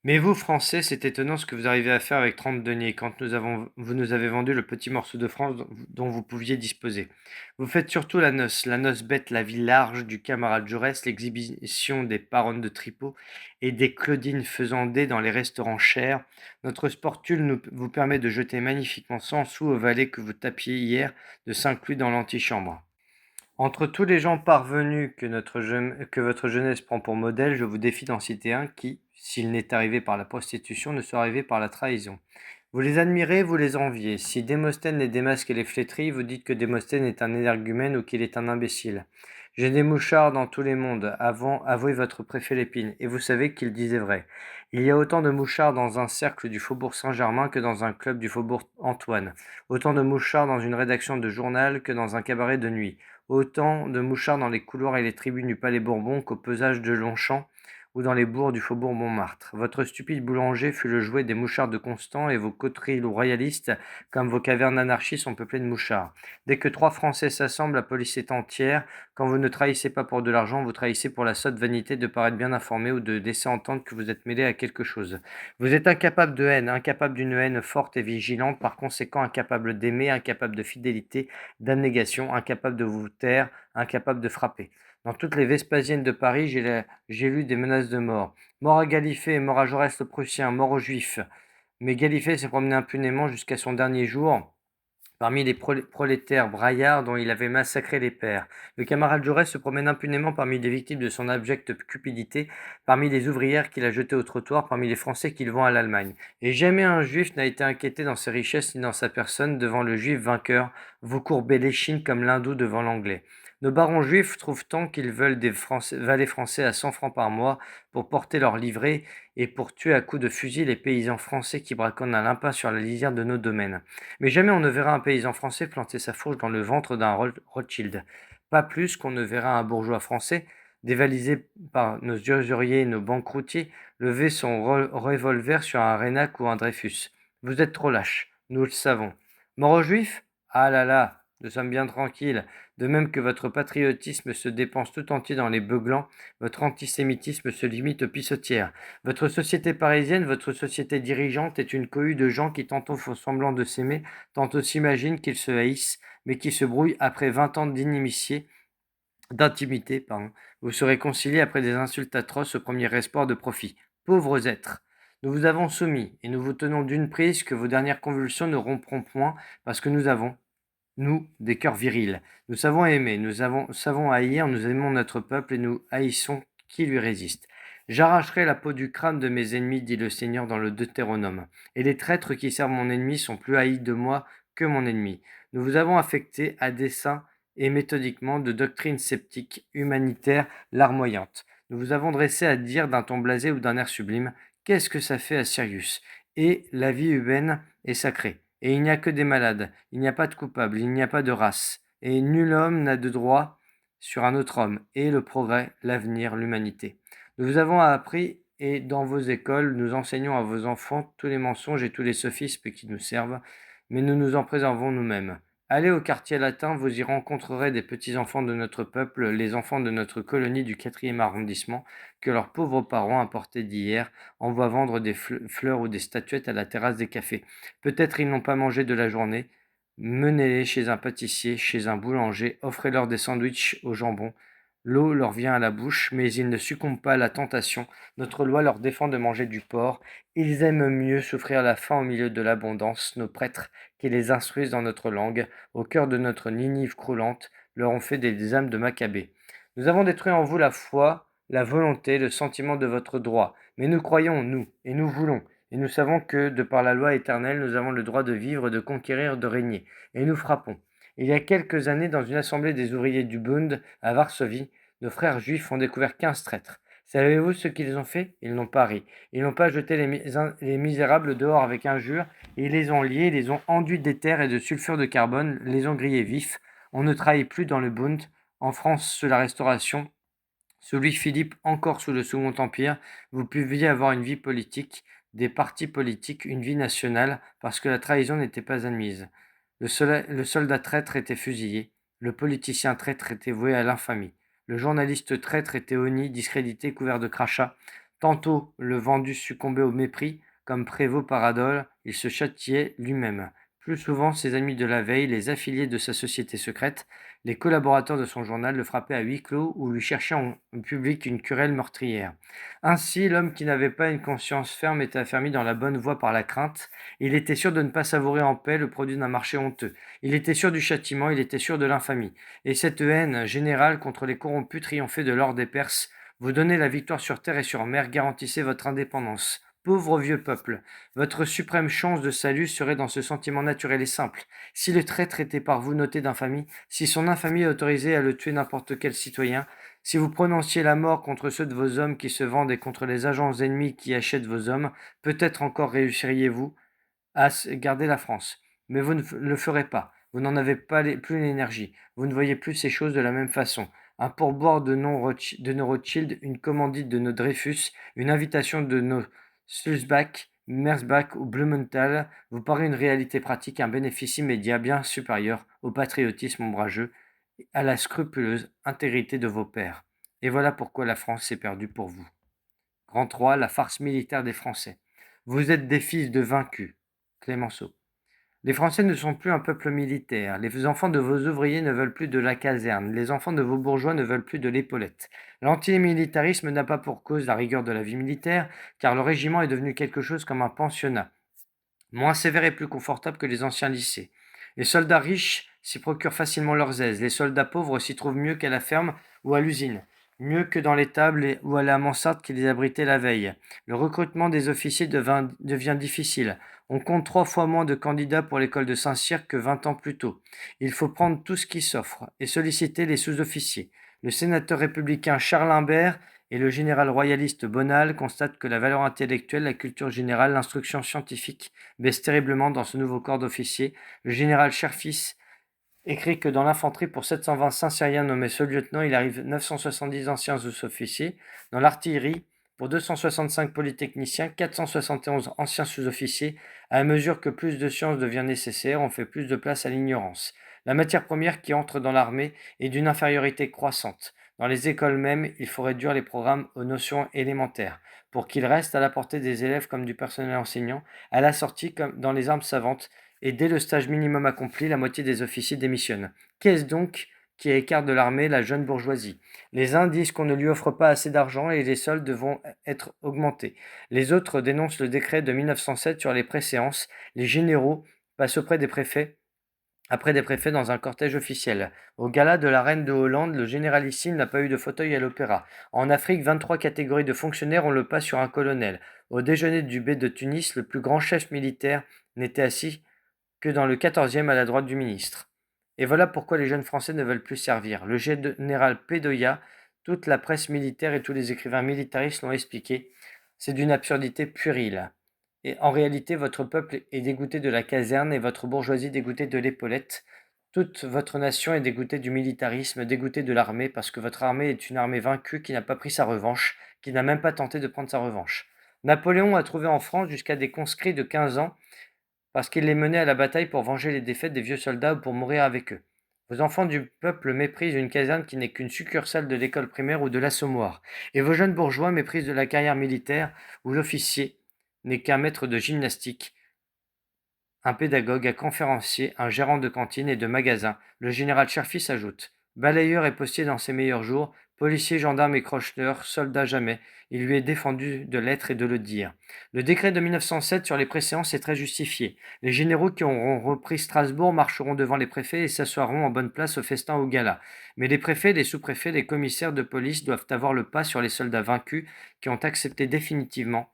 Mais vous, Français, c'est étonnant ce que vous arrivez à faire avec 30 deniers quand vous nous avez vendu le petit morceau de France dont vous pouviez disposer. Vous faites surtout la noce bête, la vie large du camarade Jaurès, l'exhibition des Baronnes de Tripot et des Claudines Faisandé dans les restaurants chers. Notre sportule vous permet de jeter magnifiquement 100 sous au valet que vous tapiez hier de Saint-Cloud dans l'antichambre. Entre tous les gens parvenus que votre jeunesse prend pour modèle, je vous défie d'en citer un qui, s'il n'est arrivé par la prostitution, ne soit arrivé par la trahison. Vous les admirez, vous les enviez. Si Démosthène les démasque et les flétrit, vous dites que Démosthène est un énergumène ou qu'il est un imbécile. J'ai des mouchards dans tous les mondes, avouez votre préfet Lépine, et vous savez qu'il disait vrai. Il y a autant de mouchards dans un cercle du faubourg Saint-Germain que dans un club du faubourg Antoine. Autant de mouchards dans une rédaction de journal que dans un cabaret de nuit. Autant de mouchards dans les couloirs et les tribunes du Palais Bourbon qu'au pesage de Longchamp ou dans les bourgs du faubourg Montmartre. Votre stupide boulanger fut le jouet des mouchards de Constant et vos coteries royalistes, comme vos cavernes anarchistes, sont peuplées de mouchards. Dès que 3 Français s'assemblent, la police est entière. Quand vous ne trahissez pas pour de l'argent, vous trahissez pour la sotte vanité de paraître bien informé ou de laisser entendre que vous êtes mêlé à quelque chose. Vous êtes incapable de haine, incapable d'une haine forte et vigilante, par conséquent incapable d'aimer, incapable de fidélité, d'abnégation, incapable de vous taire, incapable de frapper. Dans toutes les Vespasiennes de Paris, j'ai lu des menaces de mort. Mort à Gallifet, mort à Jaurès le Prussien, mort aux Juifs. Mais Gallifet s'est promené impunément jusqu'à son dernier jour parmi les prolétaires braillards dont il avait massacré les pères. Le camarade Jaurès se promène impunément parmi les victimes de son abjecte cupidité, parmi les ouvrières qu'il a jetées au trottoir, parmi les Français qu'il vend à l'Allemagne. Et jamais un juif n'a été inquiété dans ses richesses ni dans sa personne devant le juif vainqueur, vous courbez l'échine comme l'hindou devant l'anglais. Nos barons juifs trouvent tant qu'ils veulent des valets français à 100 francs par mois pour porter leur livret et pour tuer à coups de fusil les paysans français qui braconnent à l'impain sur la lisière de nos domaines. Mais jamais on ne verra un paysan français planter sa fourche dans le ventre d'un Rothschild. Pas plus qu'on ne verra un bourgeois français, dévalisé par nos usuriers et nos banqueroutiers, lever son revolver sur un Reynac ou un Dreyfus. Vous êtes trop lâches, nous le savons. Mort aux Juifs? Ah là là, nous sommes bien tranquilles. De même que votre patriotisme se dépense tout entier dans les beuglans, votre antisémitisme se limite aux pissotières. Votre société parisienne, votre société dirigeante est une cohue de gens qui tantôt font semblant de s'aimer, tantôt s'imaginent qu'ils se haïssent, mais qui se brouillent après 20 ans d'intimité, pardon. Vous serez conciliés après des insultes atroces au premier espoir de profit. Pauvres êtres! Nous vous avons soumis, et nous vous tenons d'une prise que vos dernières convulsions ne rompront point, parce que nous avons, nous, des cœurs virils. Nous savons aimer, savons haïr, nous aimons notre peuple, et nous haïssons qui lui résiste. J'arracherai la peau du crâne de mes ennemis, dit le Seigneur dans le Deutéronome. Et les traîtres qui servent mon ennemi sont plus haïs de moi que mon ennemi. Nous vous avons affecté à dessein et méthodiquement de doctrines sceptiques, humanitaires, larmoyantes. Nous vous avons dressé à dire d'un ton blasé ou d'un air sublime: qu'est-ce que ça fait à Sirius? Et la vie humaine est sacrée. Et il n'y a que des malades, il n'y a pas de coupables, il n'y a pas de race. Et nul homme n'a de droit sur un autre homme. Et le progrès, l'avenir, l'humanité. Nous vous avons appris, et dans vos écoles, nous enseignons à vos enfants tous les mensonges et tous les sophismes qui nous servent, mais nous nous en préservons nous-mêmes. Allez au quartier latin, vous y rencontrerez des petits-enfants de notre peuple, les enfants de notre colonie du 4e arrondissement, que leurs pauvres parents importés d'hier envoient vendre des fleurs ou des statuettes à la terrasse des cafés. Peut-être ils n'ont pas mangé de la journée. Menez-les chez un pâtissier, chez un boulanger, offrez-leur des sandwichs au jambon. L'eau leur vient à la bouche, mais ils ne succombent pas à la tentation. Notre loi leur défend de manger du porc. Ils aiment mieux souffrir la faim au milieu de l'abondance. Nos prêtres, qui les instruisent dans notre langue, au cœur de notre Ninive croulante, leur ont fait des âmes de Maccabée. Nous avons détruit en vous la foi, la volonté, le sentiment de votre droit. Mais nous croyons, nous, et nous voulons. Et nous savons que, de par la loi éternelle, nous avons le droit de vivre, de conquérir, de régner. Et nous frappons. Il y a quelques années, dans une assemblée des ouvriers du Bund, à Varsovie, nos frères juifs ont découvert 15 traîtres. Savez-vous ce qu'ils ont fait? Ils n'ont pas ri. Ils n'ont pas jeté les misérables dehors avec injure. Ils les ont liés, les ont enduits d'éther et de sulfure de carbone, les ont grillés vifs. On ne trahit plus dans le Bund. En France, sous la Restauration, sous Louis-Philippe, encore sous le Second Empire, vous pouviez avoir une vie politique, des partis politiques, une vie nationale, parce que la trahison n'était pas admise. Le soldat traître était fusillé, le politicien traître était voué à l'infamie, le journaliste traître était honni, discrédité, couvert de crachats. Tantôt le vendu succombait au mépris, comme Prévost Paradol, il se châtiait lui-même. Plus souvent, ses amis de la veille, les affiliés de sa société secrète, les collaborateurs de son journal le frappaient à huis clos ou lui cherchaient en public une querelle meurtrière. Ainsi, l'homme qui n'avait pas une conscience ferme était affermi dans la bonne voie par la crainte. Il était sûr de ne pas savourer en paix le produit d'un marché honteux. Il était sûr du châtiment, il était sûr de l'infamie. Et cette haine générale contre les corrompus triomphait de l'or des Perses. Vous donnez la victoire sur terre et sur mer, garantissez votre indépendance. Pauvre vieux peuple, votre suprême chance de salut serait dans ce sentiment naturel et simple. Si le traître était par vous noté d'infamie, si son infamie autorisait à le tuer n'importe quel citoyen, si vous prononciez la mort contre ceux de vos hommes qui se vendent et contre les agents ennemis qui achètent vos hommes, peut-être encore réussiriez-vous à garder la France. Mais vous ne le ferez pas. Vous n'en avez pas plus l'énergie. Vous ne voyez plus ces choses de la même façon. Un pourboire de nos Rothschild, une commandite de nos Dreyfus, une invitation de nos Sulzbach, Merzbach ou Blumenthal vous paraît une réalité pratique, un bénéfice immédiat bien supérieur au patriotisme ombrageux, à la scrupuleuse intégrité de vos pères. Et voilà pourquoi la France s'est perdue pour vous. Grand 3, la farce militaire des Français. Vous êtes des fils de vaincus. Clémenceau. Les Français ne sont plus un peuple militaire. Les enfants de vos ouvriers ne veulent plus de la caserne. Les enfants de vos bourgeois ne veulent plus de l'épaulette. L'antimilitarisme n'a pas pour cause la rigueur de la vie militaire, car le régiment est devenu quelque chose comme un pensionnat, moins sévère et plus confortable que les anciens lycées. Les soldats riches s'y procurent facilement leurs aises. Les soldats pauvres s'y trouvent mieux qu'à la ferme ou à l'usine, mieux que dans l'étable ou à la mansarde qui les abritait la veille. Le recrutement des officiers devient difficile. On compte 3 fois moins de candidats pour l'école de Saint-Cyr que 20 ans plus tôt. Il faut prendre tout ce qui s'offre et solliciter les sous-officiers. Le sénateur républicain Charles Imbert et le général royaliste Bonal constatent que la valeur intellectuelle, la culture générale, l'instruction scientifique baissent terriblement dans ce nouveau corps d'officiers. Le général Cherfis écrit que dans l'infanterie, pour 720 Saint-Cyriens nommés sous-lieutenants, il arrive 970 anciens sous-officiers. Dans l'artillerie, pour 265 polytechniciens, 471 anciens sous-officiers. À mesure que plus de science devient nécessaire, on fait plus de place à l'ignorance. La matière première qui entre dans l'armée est d'une infériorité croissante. Dans les écoles même, il faut réduire les programmes aux notions élémentaires pour qu'ils restent à la portée des élèves comme du personnel enseignant, à la sortie comme dans les armes savantes, et dès le stage minimum accompli, la moitié des officiers démissionnent. Qu'est-ce donc qui écarte de l'armée la jeune bourgeoisie? Les uns disent qu'on ne lui offre pas assez d'argent et les soldes vont être augmentés. Les autres dénoncent le décret de 1907 sur les préséances. Les généraux passent auprès des préfets après des préfets dans un cortège officiel. Au gala de la reine de Hollande, le généralissime n'a pas eu de fauteuil à l'opéra. En Afrique, 23 catégories de fonctionnaires ont le pas sur un colonel. Au déjeuner du bey de Tunis, le plus grand chef militaire n'était assis que dans le 14e à la droite du ministre. Et voilà pourquoi les jeunes Français ne veulent plus servir. Le général Pédoya, toute la presse militaire et tous les écrivains militaristes l'ont expliqué. C'est d'une absurdité puérile. Et en réalité, votre peuple est dégoûté de la caserne et votre bourgeoisie dégoûtée de l'épaulette. Toute votre nation est dégoûtée du militarisme, dégoûtée de l'armée, parce que votre armée est une armée vaincue qui n'a pas pris sa revanche, qui n'a même pas tenté de prendre sa revanche. Napoléon a trouvé en France jusqu'à des conscrits de 15 ans parce qu'il les menait à la bataille pour venger les défaites des vieux soldats ou pour mourir avec eux. Vos enfants du peuple méprisent une caserne qui n'est qu'une succursale de l'école primaire ou de l'assommoir, et vos jeunes bourgeois méprisent de la carrière militaire où l'officier n'est qu'un maître de gymnastique, un pédagogue, un conférencier, un gérant de cantine et de magasin. Le général Cherfis ajoute: balayeur et postier dans ses meilleurs jours, policier, gendarme et crocheneur, soldat jamais, il lui est défendu de l'être et de le dire. Le décret de 1907 sur les préséances est très justifié. Les généraux qui auront repris Strasbourg marcheront devant les préfets et s'assoiront en bonne place au festin ou au gala. Mais les préfets, les sous-préfets, les commissaires de police doivent avoir le pas sur les soldats vaincus qui ont accepté définitivement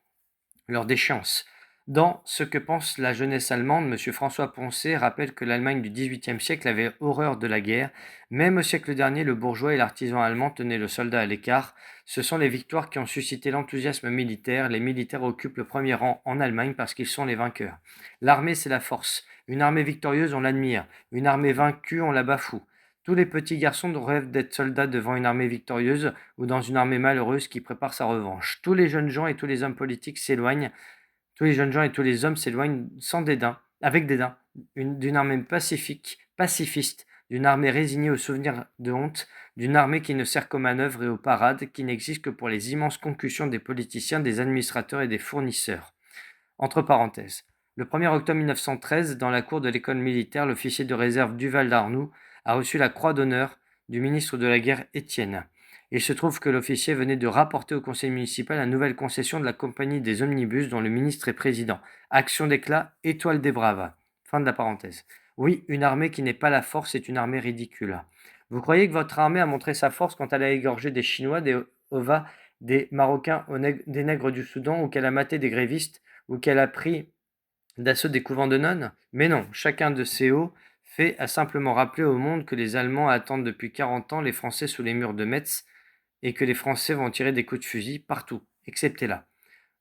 leur déchéance. Dans Ce que pense la jeunesse allemande, M. François Poncet rappelle que l'Allemagne du XVIIIe siècle avait horreur de la guerre. Même au siècle dernier, le bourgeois et l'artisan allemand tenaient le soldat à l'écart. Ce sont les victoires qui ont suscité l'enthousiasme militaire. Les militaires occupent le premier rang en Allemagne parce qu'ils sont les vainqueurs. L'armée, c'est la force. Une armée victorieuse, on l'admire. Une armée vaincue, on la bafoue. Tous les petits garçons rêvent d'être soldats devant une armée victorieuse ou dans une armée malheureuse qui prépare sa revanche. Tous les jeunes gens et tous les hommes politiques s'éloignent tous les jeunes gens et tous les hommes s'éloignent sans dédain, avec dédain, d'une armée pacifique, pacifiste, d'une armée résignée aux souvenirs de honte, d'une armée qui ne sert qu'aux manœuvres et aux parades, qui n'existe que pour les immenses concussions des politiciens, des administrateurs et des fournisseurs. Entre parenthèses. Le 1er octobre 1913, dans la cour de l'école militaire, l'officier de réserve Duval d'Arnoux a reçu la croix d'honneur du ministre de la Guerre Étienne. Il se trouve que l'officier venait de rapporter au conseil municipal la nouvelle concession de la compagnie des omnibus dont le ministre est président. Action d'éclat, étoile des braves. Fin de la parenthèse. Oui, une armée qui n'est pas la force est une armée ridicule. Vous croyez que votre armée a montré sa force quand elle a égorgé des Chinois, des Ovas, des Marocains, des nègres du Soudan ou qu'elle a maté des grévistes ou qu'elle a pris d'assaut des couvents de nonnes? Mais non, chacun de ces hauts faits a simplement rappelé au monde que les Allemands attendent depuis 40 ans les Français sous les murs de Metz et que les Français vont tirer des coups de fusil partout, excepté là.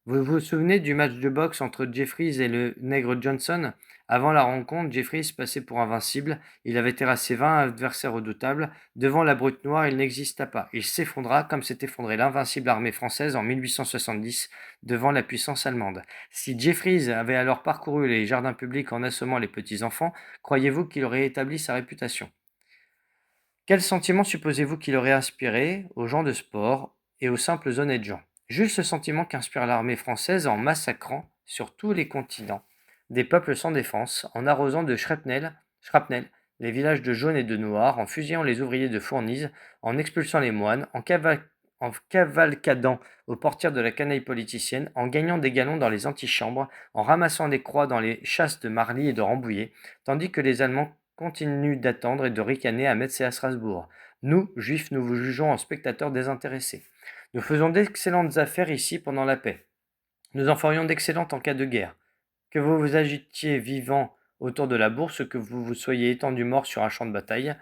Vous vous souvenez du match de boxe entre Jeffries et le nègre Johnson? Avant la rencontre, Jeffries passait pour invincible. Il avait terrassé 20 adversaires redoutables. Devant la brute noire, il n'exista pas. Il s'effondra comme s'est effondrée l'invincible armée française en 1870 devant la puissance allemande. Si Jeffries avait alors parcouru les jardins publics en assommant les petits enfants, croyez-vous qu'il aurait établi sa réputation? Quel sentiment supposez-vous qu'il aurait inspiré aux gens de sport et aux simples honnêtes gens? Juste le sentiment qu'inspire l'armée française en massacrant sur tous les continents des peuples sans défense, en arrosant de shrapnel les villages de jaunes et de noirs, en fusillant les ouvriers de fournises, en expulsant les moines, en cavalcadant aux portières de la canaille politicienne, en gagnant des galons dans les antichambres, en ramassant des croix dans les chasses de Marly et de Rambouillet, tandis que les Allemands continuent d'attendre et de ricaner à Metz et à Strasbourg. Nous, Juifs, nous vous jugeons en spectateurs désintéressés. Nous faisons d'excellentes affaires ici pendant la paix. Nous en ferions d'excellentes en cas de guerre. Que vous vous agitiez vivant autour de la bourse, que vous vous soyez étendu mort sur un champ de bataille,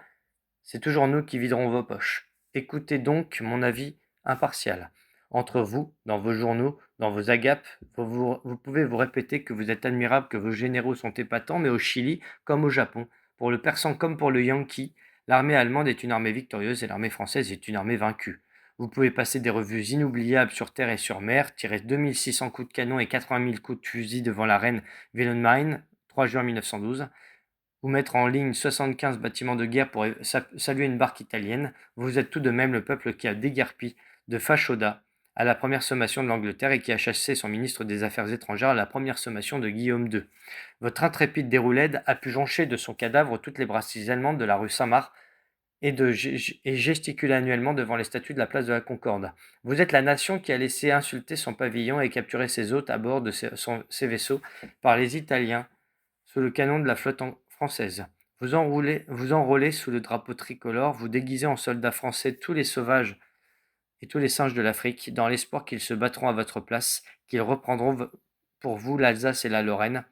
c'est toujours nous qui viderons vos poches. Écoutez donc mon avis impartial. Entre vous, dans vos journaux, dans vos agapes, vous pouvez vous répéter que vous êtes admirable, que vos généraux sont épatants, mais au Chili, comme au Japon, pour le Persan comme pour le Yankee, l'armée allemande est une armée victorieuse et l'armée française est une armée vaincue. Vous pouvez passer des revues inoubliables sur terre et sur mer, tirer 2600 coups de canon et 80 000 coups de fusil devant la reine Wilhelmine, 3 juin 1912. vous mettre en ligne 75 bâtiments de guerre pour saluer une barque italienne, vous êtes tout de même le peuple qui a déguerpi de Fashoda à la première sommation de l'Angleterre et qui a chassé son ministre des Affaires étrangères à la première sommation de Guillaume II. Votre intrépide déroulède a pu joncher de son cadavre toutes les brasseries allemandes de la rue Saint-Marc et gesticule annuellement devant les statues de la place de la Concorde. Vous êtes la nation qui a laissé insulter son pavillon et capturer ses hôtes à bord de ses vaisseaux par les Italiens sous le canon de la flotte française. Vous enrôlez sous le drapeau tricolore, vous déguisez en soldats français tous les sauvages et tous les singes de l'Afrique, dans l'espoir qu'ils se battront à votre place, qu'ils reprendront pour vous l'Alsace et la Lorraine.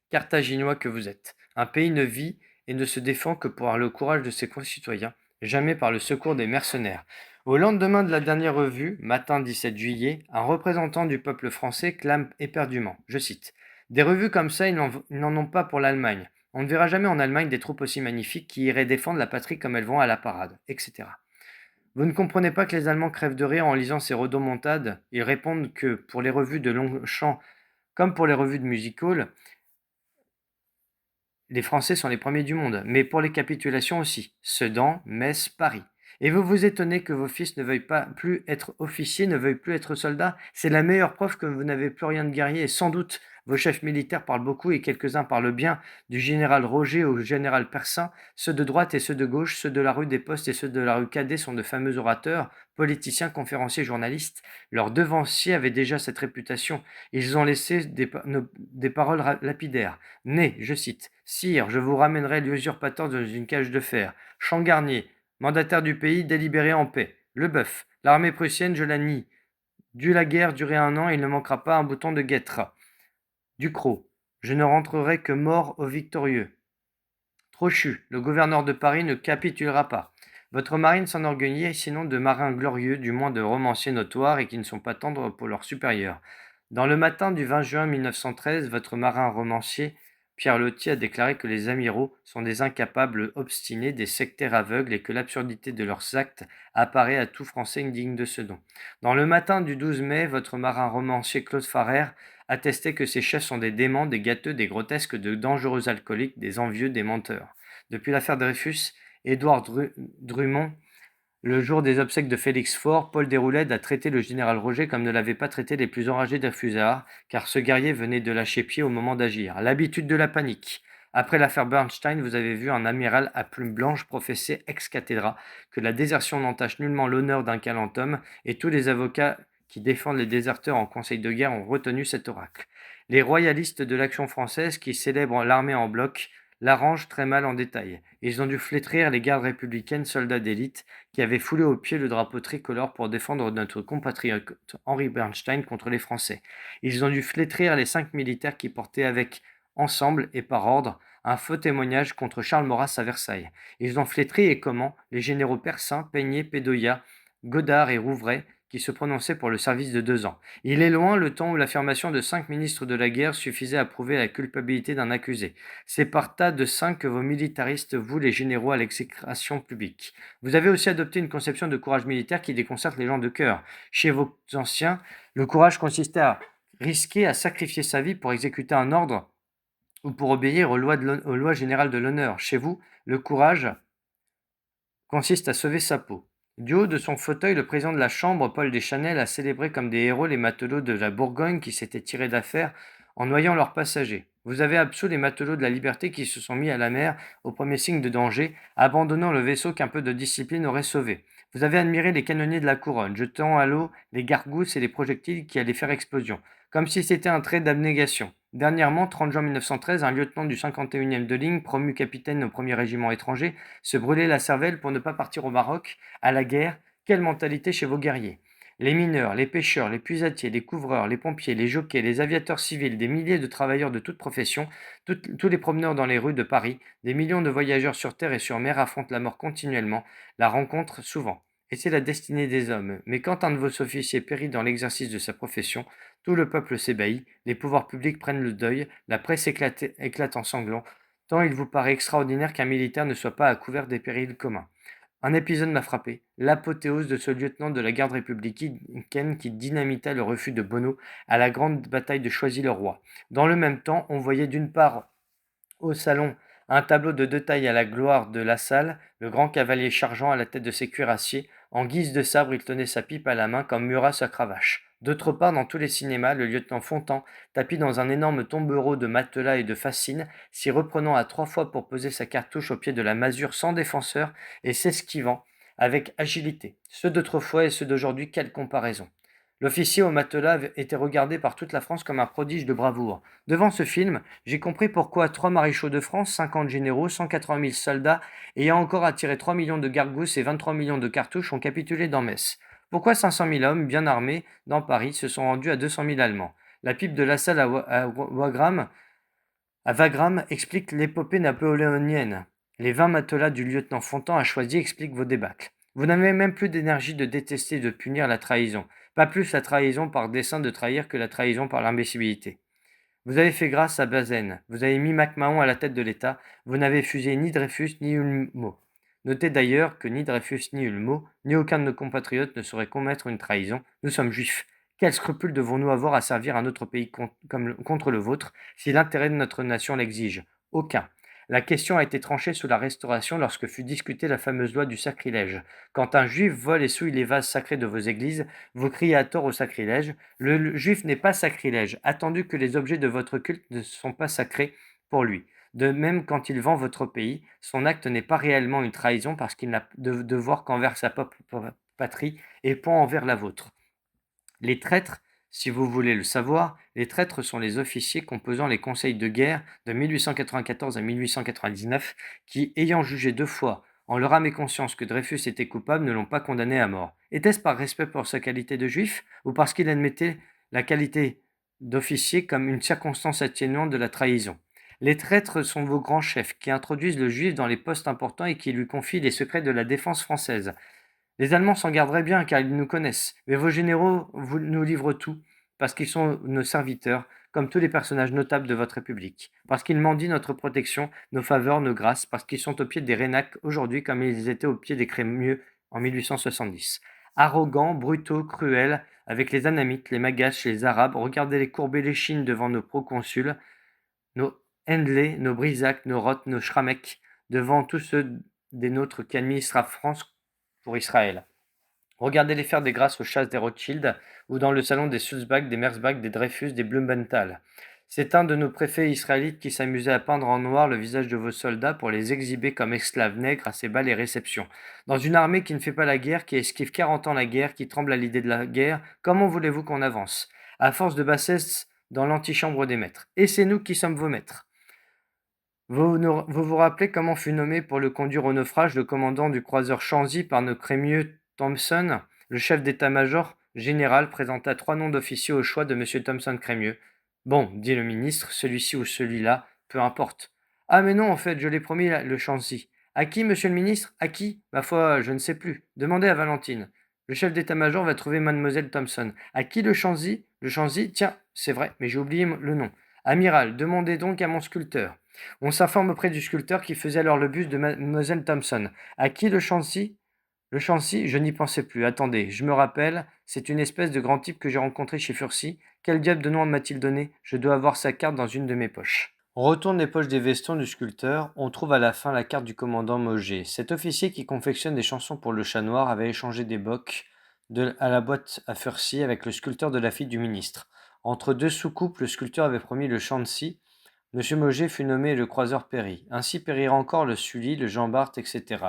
Carthaginois que vous êtes. Un pays ne vit et ne se défend que par le courage de ses concitoyens, jamais par le secours des mercenaires. Au lendemain de la dernière revue, matin 17 juillet, un représentant du peuple français clame éperdument, je cite, des revues comme ça, ils n'en ont pas pour l'Allemagne. On ne verra jamais en Allemagne des troupes aussi magnifiques qui iraient défendre la patrie comme elles vont à la parade, etc. Vous ne comprenez pas que les Allemands crèvent de rire en lisant ces rodomontades. Ils répondent que pour les revues de Longchamp, comme pour les revues de music hall, les Français sont les premiers du monde, mais pour les capitulations aussi. Sedan, Metz, Paris. Et vous vous étonnez que vos fils ne veuillent pas plus être officiers, ne veuillent plus être soldats? C'est la meilleure preuve que vous n'avez plus rien de guerrier. Et sans doute, vos chefs militaires parlent beaucoup et quelques-uns parlent bien, du général Roger au général Persin. Ceux de droite et ceux de gauche, ceux de la rue des Postes et ceux de la rue Cadet sont de fameux orateurs, politiciens, conférenciers, journalistes. Leurs devanciers avaient déjà cette réputation. Ils ont laissé des paroles lapidaires. Né, je cite, Sire, je vous ramènerai l'usurpateur dans une cage de fer. Champ-Garnier, mandataire du pays, délibéré en paix. Leboeuf, l'armée prussienne, je la nie. Dût la guerre durer 1 an, il ne manquera pas un bouton de guêtre. Ducrot, je ne rentrerai que mort au victorieux. Trochu, le gouverneur de Paris ne capitulera pas. Votre marine s'enorgueillit sinon de marins glorieux, du moins de romanciers notoires et qui ne sont pas tendres pour leurs supérieurs. Dans le matin du 20 juin 1913, votre marin romancier Pierre Loti a déclaré que les amiraux sont des incapables obstinés, des sectaires aveugles et que l'absurdité de leurs actes apparaît à tout Français indigne de ce nom. Dans le matin du 12 mai, votre marin romancier Claude Farrer attestait que ces chefs sont des déments, des gâteux, des grotesques, de dangereux alcooliques, des envieux, des menteurs. Depuis l'affaire Dreyfus, Édouard Drummond, le jour des obsèques de Félix Faure, Paul Déroulède a traité le général Roger comme ne l'avaient pas traité les plus enragés des fusards, car ce guerrier venait de lâcher pied au moment d'agir. L'habitude de la panique. Après l'affaire Bernstein, vous avez vu un amiral à plume blanche professer ex cathedra que la désertion n'entache nullement l'honneur d'un galant homme, et tous les avocats qui défendent les déserteurs en conseil de guerre ont retenu cet oracle. Les royalistes de l'Action française, qui célèbrent l'armée en bloc, l'arrangent très mal en détail. Ils ont dû flétrir les gardes républicaines, soldats d'élite, qui avaient foulé aux pieds le drapeau tricolore pour défendre notre compatriote Henri Bernstein contre les Français. Ils ont dû flétrir les 5 militaires qui portaient avec ensemble et par ordre un faux témoignage contre Charles Maurras à Versailles. Ils ont flétri et comment les généraux Persin, Peigné, Pédoya, Godard et Rouvray qui se prononçaient pour le service de 2 ans. Il est loin le temps où l'affirmation de 5 ministres de la guerre suffisait à prouver la culpabilité d'un accusé. C'est par tas de 5 que vos militaristes vouent les généraux à l'exécration publique. Vous avez aussi adopté une conception de courage militaire qui déconcerte les gens de cœur. Chez vos anciens, le courage consistait à risquer, à sacrifier sa vie pour exécuter un ordre ou pour obéir aux lois générales de l'honneur. Chez vous, le courage consiste à sauver sa peau. Du haut de son fauteuil, le président de la Chambre, Paul Deschanel, a célébré comme des héros les matelots de la Bourgogne qui s'étaient tirés d'affaire en noyant leurs passagers. Vous avez absous les matelots de la Liberté qui se sont mis à la mer au premier signe de danger, abandonnant le vaisseau qu'un peu de discipline aurait sauvé. Vous avez admiré les canonniers de la couronne, jetant à l'eau les gargousses et les projectiles qui allaient faire explosion, comme si c'était un trait d'abnégation. Dernièrement, 30 juin 1913, un lieutenant du 51e de ligne, promu capitaine au 1er régiment étranger, se brûler la cervelle pour ne pas partir au Maroc, à la guerre. Quelle mentalité chez vos guerriers! Les mineurs, les pêcheurs, les puisatiers, les couvreurs, les pompiers, les jockeys, les aviateurs civils, des milliers de travailleurs de toutes professions, tous les promeneurs dans les rues de Paris, des millions de voyageurs sur terre et sur mer affrontent la mort continuellement, la rencontrent souvent. Et c'est la destinée des hommes. Mais quand un de vos officiers périt dans l'exercice de sa profession, tout le peuple s'ébahit, les pouvoirs publics prennent le deuil, la presse éclate en sanglots, tant il vous paraît extraordinaire qu'un militaire ne soit pas à couvert des périls communs. Un épisode m'a frappé, l'apothéose de ce lieutenant de la garde républicaine qui dynamita le refus de Bonneau à la grande bataille de Choisy-le-Roi. Dans le même temps, on voyait d'une part au salon Un tableau de 2 tailles à la gloire de La Salle, le grand cavalier chargeant à la tête de ses cuirassiers. En guise de sabre, il tenait sa pipe à la main comme Murat sa cravache. D'autre part, dans tous les cinémas, le lieutenant Fontan, tapi dans un énorme tombereau de matelas et de fascines, s'y reprenant à 3 fois pour poser sa cartouche au pied de la masure sans défenseur et s'esquivant avec agilité. Ceux d'autrefois et ceux d'aujourd'hui, quelle comparaison! L'officier au matelas était regardé par toute la France comme un prodige de bravoure. Devant ce film, j'ai compris pourquoi 3 maréchaux de France, 50 généraux, 180 000 soldats, ayant encore attiré 3 millions de gargousses et 23 millions de cartouches, ont capitulé dans Metz. Pourquoi 500 000 hommes, bien armés, dans Paris, se sont rendus à 200 000 Allemands. La pipe de La Salle à Wagram explique l'épopée napoléonienne. Les 20 matelas du lieutenant Fontan a choisi expliquent vos débâcles. Vous n'avez même plus d'énergie de détester et de punir la trahison. Pas plus la trahison par dessein de trahir que la trahison par l'imbécilité. Vous avez fait grâce à Bazaine, vous avez mis MacMahon à la tête de l'État, vous n'avez fusillé ni Dreyfus ni Hulmeau. Notez d'ailleurs que ni Dreyfus ni Hulmeau, ni aucun de nos compatriotes ne saurait commettre une trahison. Nous sommes juifs. Quel scrupule devons-nous avoir à servir un autre pays contre le vôtre, si l'intérêt de notre nation l'exige? Aucun. La question a été tranchée sous la Restauration lorsque fut discutée la fameuse loi du sacrilège. Quand un juif vole et souille les vases sacrés de vos églises, vous criez à tort au sacrilège. Le juif n'est pas sacrilège, attendu que les objets de votre culte ne sont pas sacrés pour lui. De même, quand il vend votre pays, son acte n'est pas réellement une trahison parce qu'il n'a de devoir qu'envers sa patrie et pas envers la vôtre. Les traîtres, si vous voulez le savoir, les traîtres sont les officiers composant les conseils de guerre de 1894 à 1899 qui, ayant jugé 2 fois en leur âme et conscience que Dreyfus était coupable, ne l'ont pas condamné à mort. Était-ce par respect pour sa qualité de juif ou parce qu'il admettait la qualité d'officier comme une circonstance atténuante de la trahison? Les traîtres sont vos grands chefs qui introduisent le juif dans les postes importants et qui lui confient les secrets de la défense française. Les Allemands s'en garderaient bien car ils nous connaissent, mais vos généraux nous livrent tout, parce qu'ils sont nos serviteurs, comme tous les personnages notables de votre République, parce qu'ils mendient notre protection, nos faveurs, nos grâces, parce qu'ils sont au pied des Rénacs aujourd'hui comme ils étaient au pied des Crémieux en 1870. Arrogants, brutaux, cruels, avec les Anamites, les Magaches, les Arabes, regardez-les courber l'échine devant nos proconsuls, nos Hendley, nos Brisac, nos Roth, nos Schrammeck, devant tous ceux des nôtres qui administrent la France pour Israël. Regardez-les faire des grâces aux chasses des Rothschild ou dans le salon des Sulzbach, des Merzbach, des Dreyfus, des Blumenthal. C'est un de nos préfets israélites qui s'amusait à peindre en noir le visage de vos soldats pour les exhiber comme esclaves nègres à ses bals et réceptions. Dans une armée qui ne fait pas la guerre, qui esquive 40 ans la guerre, qui tremble à l'idée de la guerre, comment voulez-vous qu'on avance? À force de bassesse dans l'antichambre des maîtres. Et c'est nous qui sommes vos maîtres. Vous rappelez comment fut nommé pour le conduire au naufrage le commandant du croiseur Chanzy par nos crémieux Thompson? Le chef d'état-major général présenta 3 noms d'officiers au choix de M. Thompson-Crémieux. Bon, dit le ministre, celui-ci ou celui-là, peu importe. Ah mais non, en fait, je l'ai promis, le Chanzy. À qui, monsieur le ministre? À qui? Ma foi, je ne sais plus. Demandez à Valentine. Le chef d'état-major va trouver mademoiselle Thompson. À qui le Chanzy? Le Chanzy? Tiens, c'est vrai, mais j'ai oublié le nom. Amiral, demandez donc à mon sculpteur. On s'informe auprès du sculpteur qui faisait alors le buste de mademoiselle Thompson. À qui le Chancy? Le Chancy, je n'y pensais plus. Attendez, je me rappelle, c'est une espèce de grand type que j'ai rencontré chez Furcy. Quel diable de nom m'a-t-il donné? Je dois avoir sa carte dans une de mes poches. On retourne les poches des vestons du sculpteur, on trouve à la fin la carte du commandant Mauger. Cet officier qui confectionne des chansons pour le Chat Noir avait échangé des bocs à la boîte à Furcy avec le sculpteur de la fille du ministre. Entre 2 soucoupes, le sculpteur avait promis le Chancy. Monsieur Mauger fut nommé le croiseur périt. Ainsi périrent encore le Sully, le Jean Bart, etc.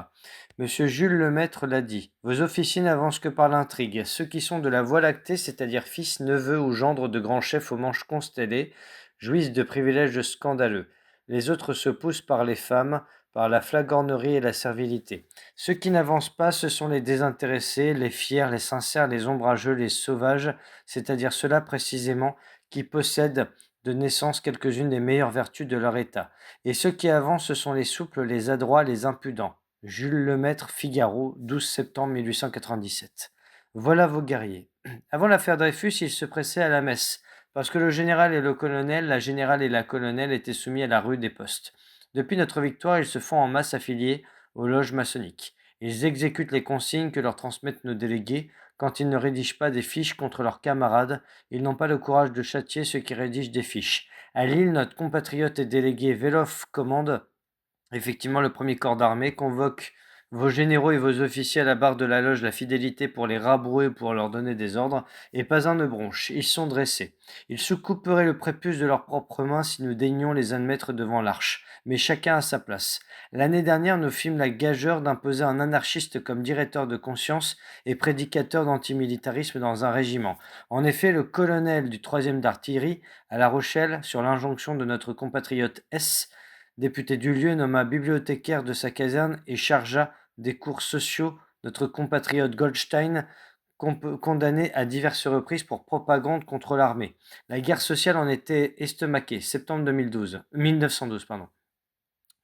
Monsieur Jules Lemaître l'a dit. Vos officiers n'avancent que par l'intrigue. Ceux qui sont de la Voie lactée, c'est-à-dire fils, neveux ou gendres de grands chefs aux manches constellées, jouissent de privilèges scandaleux. Les autres se poussent par les femmes, par la flagornerie et la servilité. Ceux qui n'avancent pas, ce sont les désintéressés, les fiers, les sincères, les ombrageux, les sauvages, c'est-à-dire ceux-là précisément qui possèdent de naissance quelques-unes des meilleures vertus de leur état. Et ceux qui avancent, ce sont les souples, les adroits, les impudents. Jules Lemaître, Figaro, 12 septembre 1897. Voilà vos guerriers. Avant l'affaire Dreyfus, ils se pressaient à la messe, parce que le général et le colonel, la générale et la colonelle étaient soumis à la rue des postes. Depuis notre victoire, ils se font en masse affiliés aux loges maçonniques. Ils exécutent les consignes que leur transmettent nos délégués quand ils ne rédigent pas des fiches contre leurs camarades. Ils n'ont pas le courage de châtier ceux qui rédigent des fiches. À Lille, notre compatriote et délégué Veloff commande Effectivement, le premier corps d'armée convoque vos généraux et vos officiers à la barre de la loge la fidélité pour les rabrouer ou pour leur donner des ordres, et pas un ne bronche. Ils sont dressés. Ils se couperaient le prépuce de leurs propres mains si nous daignions les admettre devant l'arche, mais chacun à sa place. L'année dernière, nous fîmes la gageure d'imposer un anarchiste comme directeur de conscience et prédicateur d'antimilitarisme dans un régiment. En effet, le colonel du 3e d'artillerie à La Rochelle, sur l'injonction de notre compatriote S, député du lieu, nomma bibliothécaire de sa caserne et chargea des cours sociaux notre compatriote Goldstein, condamné à diverses reprises pour propagande contre l'armée. La guerre sociale en était estomaquée, septembre 1912. Pardon.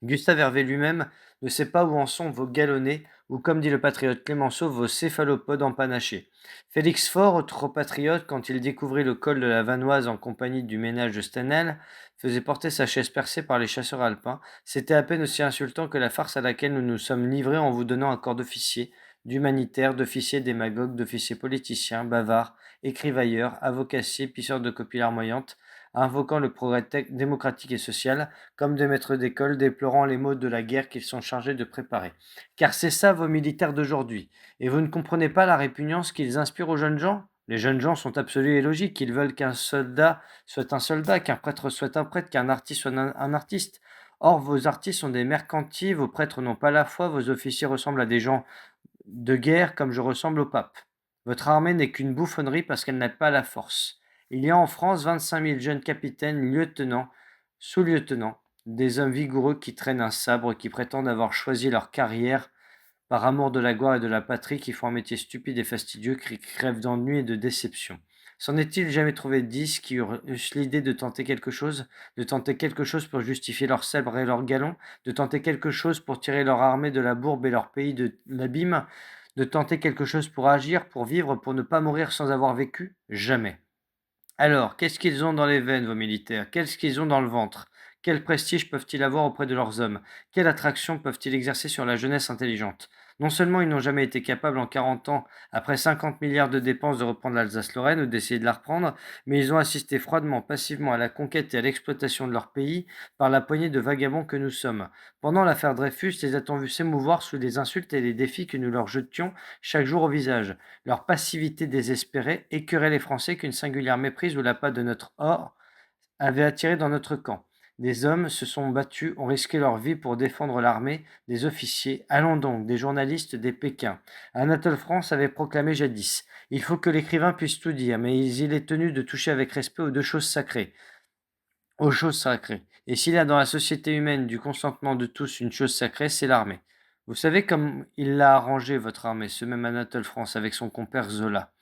Gustave Hervé lui-même ne sait pas où en sont vos galonnés, ou comme dit le patriote Clémenceau, vos céphalopodes empanachés. Félix Faure, autre patriote, quand il découvrit le col de la Vanoise en compagnie du ménage de Stenel, faisait porter sa chaise percée par les chasseurs alpins. C'était à peine aussi insultant que la farce à laquelle nous nous sommes livrés en vous donnant un corps d'officiers, d'humanitaires, d'officiers démagogues, d'officiers politiciens, bavards, écrivailleurs, avocassiers, pisseurs de copies larmoyantes, invoquant le progrès démocratique et social, comme des maîtres d'école déplorant les maux de la guerre qu'ils sont chargés de préparer. Car c'est ça vos militaires d'aujourd'hui. Et vous ne comprenez pas la répugnance qu'ils inspirent aux jeunes gens? Les jeunes gens sont absolus et logiques. Ils veulent qu'un soldat soit un soldat, qu'un prêtre soit un prêtre, qu'un artiste soit un artiste. Or, vos artistes sont des mercantiles, vos prêtres n'ont pas la foi, vos officiers ressemblent à des gens de guerre comme je ressemble au pape. Votre armée n'est qu'une bouffonnerie parce qu'elle n'a pas la force. Il y a en France 25 000 jeunes capitaines, lieutenants, sous-lieutenants, des hommes vigoureux qui traînent un sabre, qui prétendent avoir choisi leur carrière par amour de la gloire et de la patrie, qui font un métier stupide et fastidieux, qui crèvent d'ennui et de déception. S'en est-il jamais trouvé 10 qui eussent l'idée de tenter quelque chose pour justifier leur sabre et leur galon, de tenter quelque chose pour tirer leur armée de la bourbe et leur pays de l'abîme, de tenter quelque chose pour agir, pour vivre, pour ne pas mourir sans avoir vécu? Jamais. Alors, qu'est-ce qu'ils ont dans les veines, vos militaires? Qu'est-ce qu'ils ont dans le ventre? Quel prestige peuvent-ils avoir auprès de leurs hommes? Quelle attraction peuvent-ils exercer sur la jeunesse intelligente? Non seulement ils n'ont jamais été capables en 40 ans, après 50 milliards de dépenses, de reprendre l'Alsace-Lorraine ou d'essayer de la reprendre, mais ils ont assisté froidement, passivement à la conquête et à l'exploitation de leur pays par la poignée de vagabonds que nous sommes. Pendant l'affaire Dreyfus, les a-t-on vus s'émouvoir sous les insultes et les défis que nous leur jetions chaque jour au visage? Leur passivité désespérée écœurait les Français qu'une singulière méprise ou l'appât de notre or avait attiré dans notre camp. Des hommes se sont battus, ont risqué leur vie pour défendre l'armée, des officiers, allons donc, des journalistes, des Pékins. Anatole France avait proclamé jadis: il faut que l'écrivain puisse tout dire, mais il est tenu de toucher avec respect aux choses sacrées. Et s'il y a dans la société humaine du consentement de tous une chose sacrée, c'est l'armée. Vous savez comme il l'a arrangé, votre armée, ce même Anatole France, avec son compère Zola.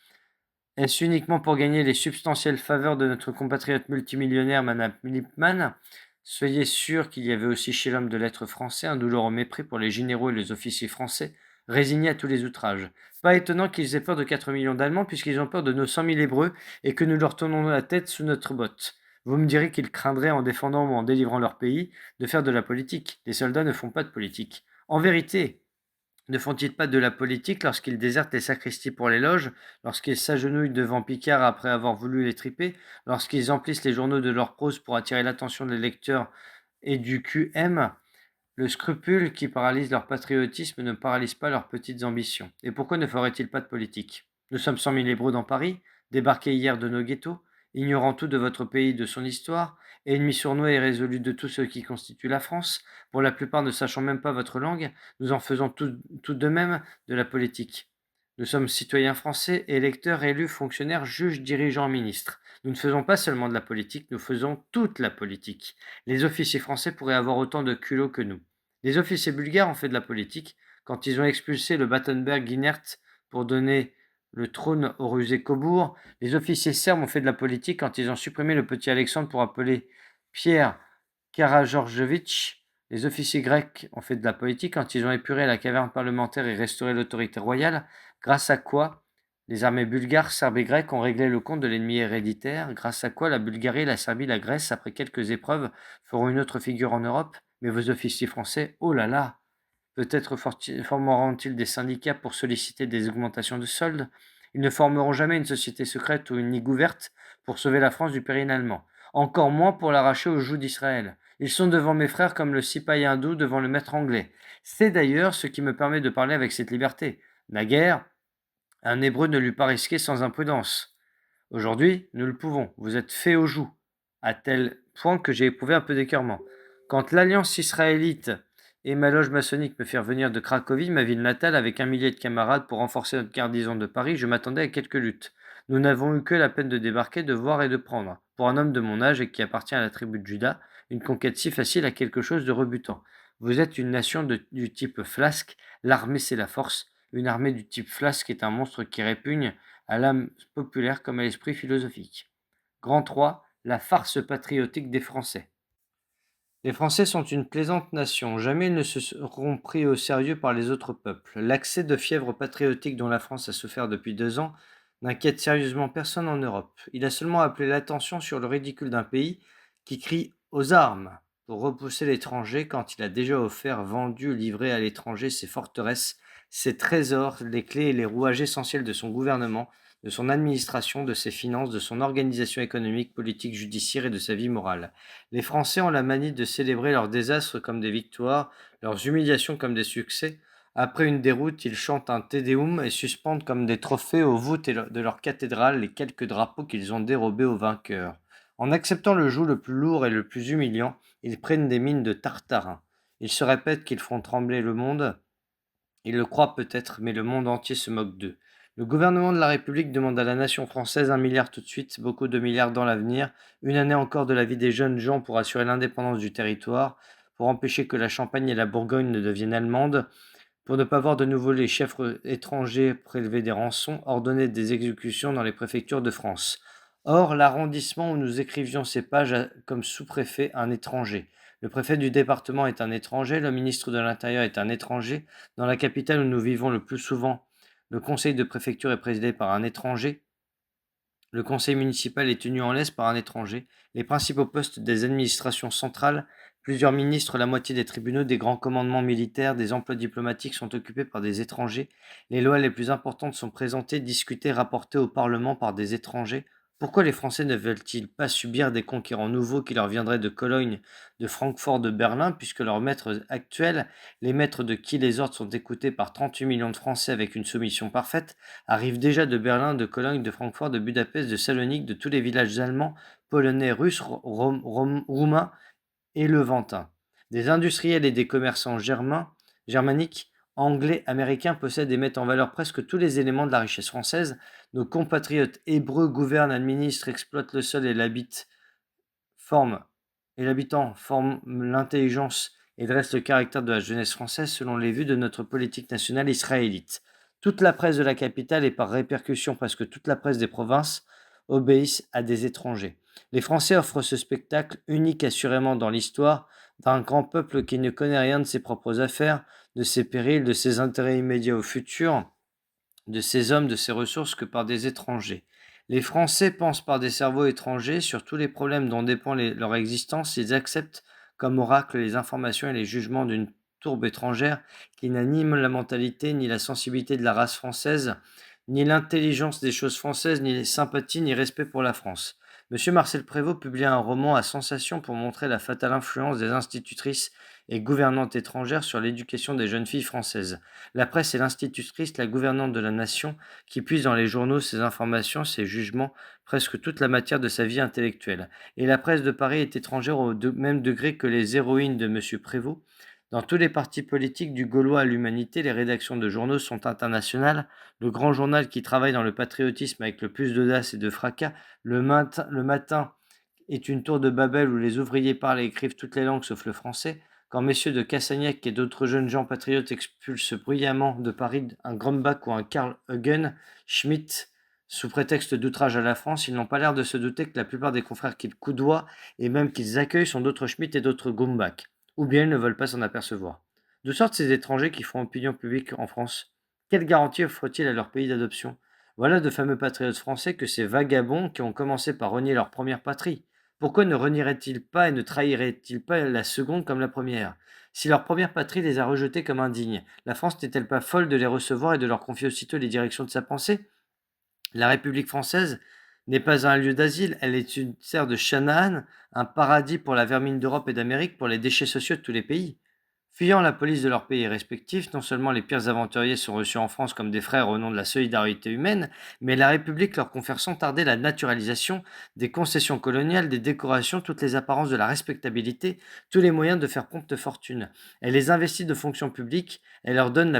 Est-ce uniquement pour gagner les substantielles faveurs de notre compatriote multimillionnaire Madame Lippmann? Soyez sûr qu'il y avait aussi chez l'homme de lettres français un douloureux mépris pour les généraux et les officiers français, résignés à tous les outrages. Pas étonnant qu'ils aient peur de 4 millions d'Allemands, puisqu'ils ont peur de nos 100 000 Hébreux et que nous leur tournons la tête sous notre botte. Vous me direz qu'ils craindraient, en défendant ou en délivrant leur pays, de faire de la politique. Les soldats ne font pas de politique. En vérité, ne font-ils pas de la politique lorsqu'ils désertent les sacristies pour les loges, lorsqu'ils s'agenouillent devant Picard après avoir voulu les triper, lorsqu'ils emplissent les journaux de leur prose pour attirer l'attention des lecteurs et du QM? Le scrupule qui paralyse leur patriotisme ne paralyse pas leurs petites ambitions. Et pourquoi ne feraient-ils pas de politique? Nous sommes 100 000 Hébreux dans Paris, débarqués hier de nos ghettos, ignorant tout de votre pays, de son histoire, ennemis sournois et résolus de tout ce qui constitue la France, pour la plupart ne sachant même pas votre langue, nous en faisons tout de même de la politique. Nous sommes citoyens français, électeurs, élus, fonctionnaires, juges, dirigeants, ministres. Nous ne faisons pas seulement de la politique, nous faisons toute la politique. Les officiers français pourraient avoir autant de culot que nous. Les officiers bulgares ont fait de la politique quand ils ont expulsé le Battenberg Guinert pour donner le trône au rusé Cobourg. Les officiers serbes ont fait de la politique quand ils ont supprimé le petit Alexandre pour appeler Pierre Karageorgevitch. Les officiers grecs ont fait de la politique quand ils ont épuré la caverne parlementaire et restauré l'autorité royale, grâce à quoi les armées bulgares, serbes et grecques ont réglé le compte de l'ennemi héréditaire, grâce à quoi la Bulgarie, la Serbie, la Grèce, après quelques épreuves, feront une autre figure en Europe. Mais vos officiers français, oh là là! Peut-être formeront-ils des syndicats pour solliciter des augmentations de soldes. Ils ne formeront jamais une société secrète ou une ligue ouverte pour sauver la France du péril allemand. Encore moins pour l'arracher aux joues d'Israël. Ils sont devant mes frères comme le cipaille hindou devant le maître anglais. C'est d'ailleurs ce qui me permet de parler avec cette liberté. Naguère, un Hébreu ne l'eût pas risqué sans imprudence. Aujourd'hui, nous le pouvons. Vous êtes fait au joug, à tel point que j'ai éprouvé un peu d'écœurement. Quand l'Alliance israélite et ma loge maçonnique me firent venir de Cracovie, ma ville natale, avec 1 millier de camarades pour renforcer notre garnison de Paris, je m'attendais à quelques luttes. Nous n'avons eu que la peine de débarquer, de voir et de prendre. Pour un homme de mon âge et qui appartient à la tribu de Juda, une conquête si facile a quelque chose de rebutant. Vous êtes une nation du type Flasque, l'armée c'est la force. Une armée du type Flasque est un monstre qui répugne à l'âme populaire comme à l'esprit philosophique. Grand 3, la farce patriotique des Français. Les Français sont une plaisante nation, jamais ils ne se seront pris au sérieux par les autres peuples. L'accès de fièvre patriotique dont la France a souffert depuis 2 ans n'inquiète sérieusement personne en Europe. Il a seulement appelé l'attention sur le ridicule d'un pays qui crie aux armes pour repousser l'étranger quand il a déjà offert, vendu, livré à l'étranger ses forteresses, ses trésors, les clés et les rouages essentiels de son gouvernement, de son administration, de ses finances, de son organisation économique, politique, judiciaire et de sa vie morale. Les Français ont la manie de célébrer leurs désastres comme des victoires, leurs humiliations comme des succès. Après une déroute, ils chantent un Te Deum et suspendent comme des trophées aux voûtes de leur cathédrale les quelques drapeaux qu'ils ont dérobés aux vainqueurs. En acceptant le joug le plus lourd et le plus humiliant, ils prennent des mines de tartarin. Ils se répètent qu'ils feront trembler le monde. Ils le croient peut-être, mais le monde entier se moque d'eux. Le gouvernement de la République demande à la nation française 1 milliard tout de suite, beaucoup de milliards dans l'avenir, une année encore de la vie des jeunes gens pour assurer l'indépendance du territoire, pour empêcher que la Champagne et la Bourgogne ne deviennent allemandes, pour ne pas voir de nouveau les chefs étrangers prélever des rançons, ordonner des exécutions dans les préfectures de France. Or, l'arrondissement où nous écrivions ces pages a comme sous-préfet un étranger. Le préfet du département est un étranger, le ministre de l'Intérieur est un étranger. Dans la capitale où nous vivons le plus souvent, le conseil de préfecture est présidé par un étranger. Le conseil municipal est tenu en laisse par un étranger. Les principaux postes des administrations centrales, plusieurs ministres, la moitié des tribunaux, des grands commandements militaires, des emplois diplomatiques sont occupés par des étrangers. Les lois les plus importantes sont présentées, discutées, rapportées au Parlement par des étrangers. Pourquoi les Français ne veulent-ils pas subir des conquérants nouveaux qui leur viendraient de Cologne, de Francfort, de Berlin, puisque leurs maîtres actuels, les maîtres de qui les ordres sont écoutés par 38 millions de Français avec une soumission parfaite, arrivent déjà de Berlin, de Cologne, de Francfort, de Budapest, de Salonique, de tous les villages allemands, polonais, russes, roumains et levantins. Des industriels et des commerçants germaniques, anglais, américains possèdent et mettent en valeur presque tous les éléments de la richesse française. Nos compatriotes hébreux gouvernent, administrent, exploitent le sol forme, et l'habitant forme l'intelligence et dresse le caractère de la jeunesse française selon les vues de notre politique nationale israélite. Toute la presse de la capitale et par répercussion presque toute la presse des provinces obéissent à des étrangers. Les Français offrent ce spectacle unique assurément dans l'histoire d'un grand peuple qui ne connaît rien de ses propres affaires, de ses périls, de ses intérêts immédiats au futur, de ces hommes, de ces ressources que par des étrangers. Les Français pensent par des cerveaux étrangers sur tous les problèmes dont dépend leur existence, ils acceptent comme oracle les informations et les jugements d'une tourbe étrangère qui n'a ni la mentalité, ni la sensibilité de la race française, ni l'intelligence des choses françaises, ni les sympathies, ni respect pour la France. Monsieur Marcel Prévost publia un roman à sensation pour montrer la fatale influence des institutrices et gouvernantes étrangères sur l'éducation des jeunes filles françaises. La presse est l'institutrice, la gouvernante de la nation, qui puise dans les journaux ses informations, ses jugements, presque toute la matière de sa vie intellectuelle. Et la presse de Paris est étrangère au même degré que les héroïnes de M. Prévost. Dans tous les partis politiques, du Gaulois à l'Humanité, les rédactions de journaux sont internationales. Le grand journal qui travaille dans le patriotisme avec le plus d'audace et de fracas, le matin est une tour de Babel où les ouvriers parlent et écrivent toutes les langues sauf le français. Quand messieurs de Cassagnac et d'autres jeunes gens patriotes expulsent bruyamment de Paris un Grumbach ou un Karl Eugen Schmitt sous prétexte d'outrage à la France, ils n'ont pas l'air de se douter que la plupart des confrères qu'ils coudoient et même qu'ils accueillent sont d'autres Schmitt et d'autres Grumbach. Ou bien ils ne veulent pas s'en apercevoir. D'où sortent ces étrangers qui font opinion publique en France? Quelle garantie offrent-ils à leur pays d'adoption? Voilà de fameux patriotes français que ces vagabonds qui ont commencé par renier leur première patrie. Pourquoi ne renieraient-ils pas et ne trahiraient-ils pas la seconde comme la première? Si leur première patrie les a rejetés comme indignes, la France n'est-elle pas folle de les recevoir et de leur confier aussitôt les directions de sa pensée? La République française n'est pas un lieu d'asile, elle est une terre de Chanaan, un paradis pour la vermine d'Europe et d'Amérique, pour les déchets sociaux de tous les pays. Fuyant la police de leur pays respectifs, non seulement les pires aventuriers sont reçus en France comme des frères au nom de la solidarité humaine, mais la République leur confère sans tarder la naturalisation, des concessions coloniales, des décorations, toutes les apparences de la respectabilité, tous les moyens de faire prompte fortune. Elle les investit de fonctions publiques, elle leur donne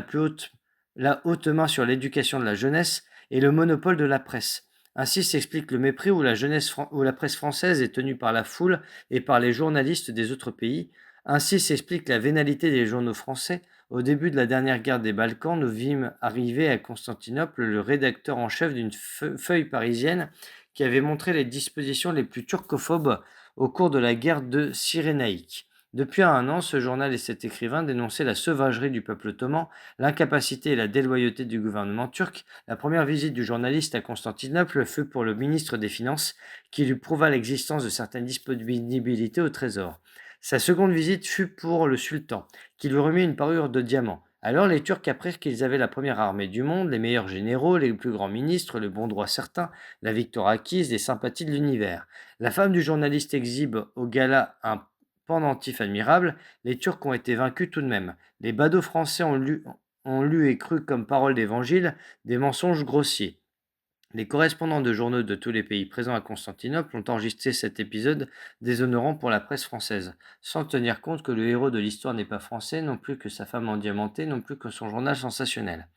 la haute main sur l'éducation de la jeunesse et le monopole de la presse. Ainsi s'explique le mépris où la presse française est tenue par la foule et par les journalistes des autres pays. Ainsi s'explique la vénalité des journaux français. Au début de la dernière guerre des Balkans, nous vîmes arriver à Constantinople le rédacteur en chef d'une feuille parisienne qui avait montré les dispositions les plus turcophobes au cours de la guerre de Cyrénaïque. Depuis un an, ce journal et cet écrivain dénonçaient la sauvagerie du peuple ottoman, l'incapacité et la déloyauté du gouvernement turc. La première visite du journaliste à Constantinople fut pour le ministre des Finances, qui lui prouva l'existence de certaines disponibilités au trésor. Sa seconde visite fut pour le sultan, qui lui remit une parure de diamant. Alors les Turcs apprirent qu'ils avaient la première armée du monde, les meilleurs généraux, les plus grands ministres, le bon droit certain, la victoire acquise, les sympathies de l'univers. La femme du journaliste exhibe au gala un pendentif admirable. Les Turcs ont été vaincus tout de même. Les badauds français ont lu et cru comme parole d'évangile des mensonges grossiers. Les correspondants de journaux de tous les pays présents à Constantinople ont enregistré cet épisode déshonorant pour la presse française, sans tenir compte que le héros de l'histoire n'est pas français, non plus que sa femme endiamantée, non plus que son journal sensationnel.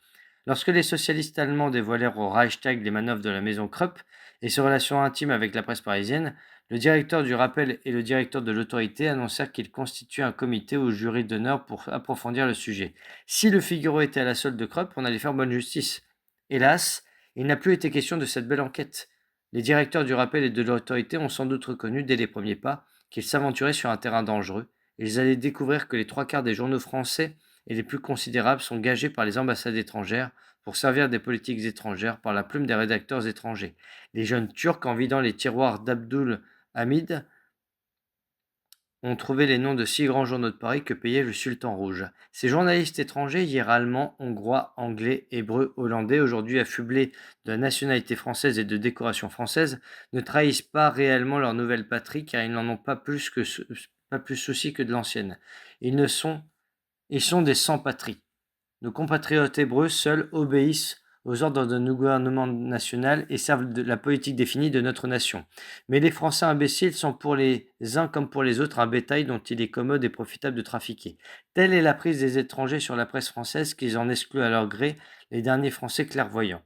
Lorsque les socialistes allemands dévoilèrent au Reichstag les manœuvres de la maison Krupp et ses relations intimes avec la presse parisienne, le directeur du rappel et le directeur de l'autorité annoncèrent qu'ils constituaient un comité au jury d'honneur pour approfondir le sujet. Si le Figaro était à la solde de Krupp, on allait faire bonne justice. Hélas, il n'a plus été question de cette belle enquête. Les directeurs du rappel et de l'autorité ont sans doute reconnu dès les premiers pas qu'ils s'aventuraient sur un terrain dangereux, et ils allaient découvrir que les trois quarts des journaux français et les plus considérables sont gagés par les ambassades étrangères pour servir des politiques étrangères par la plume des rédacteurs étrangers. Les jeunes Turcs, en vidant les tiroirs d'Abdul Hamid, ont trouvé les noms de six grands journaux de Paris que payait le Sultan Rouge. Ces journalistes étrangers, hier allemands, hongrois, anglais, hébreux, hollandais, aujourd'hui affublés de la nationalité française et de décoration française, ne trahissent pas réellement leur nouvelle patrie car ils n'en ont pas plus souci que de l'ancienne. Ils sont des sans-patries. Nos compatriotes hébreux seuls obéissent aux ordres de nos gouvernements national et servent de la politique définie de notre nation. Mais les Français imbéciles sont pour les uns comme pour les autres un bétail dont il est commode et profitable de trafiquer. Telle est la prise des étrangers sur la presse française qu'ils en excluent à leur gré les derniers Français clairvoyants.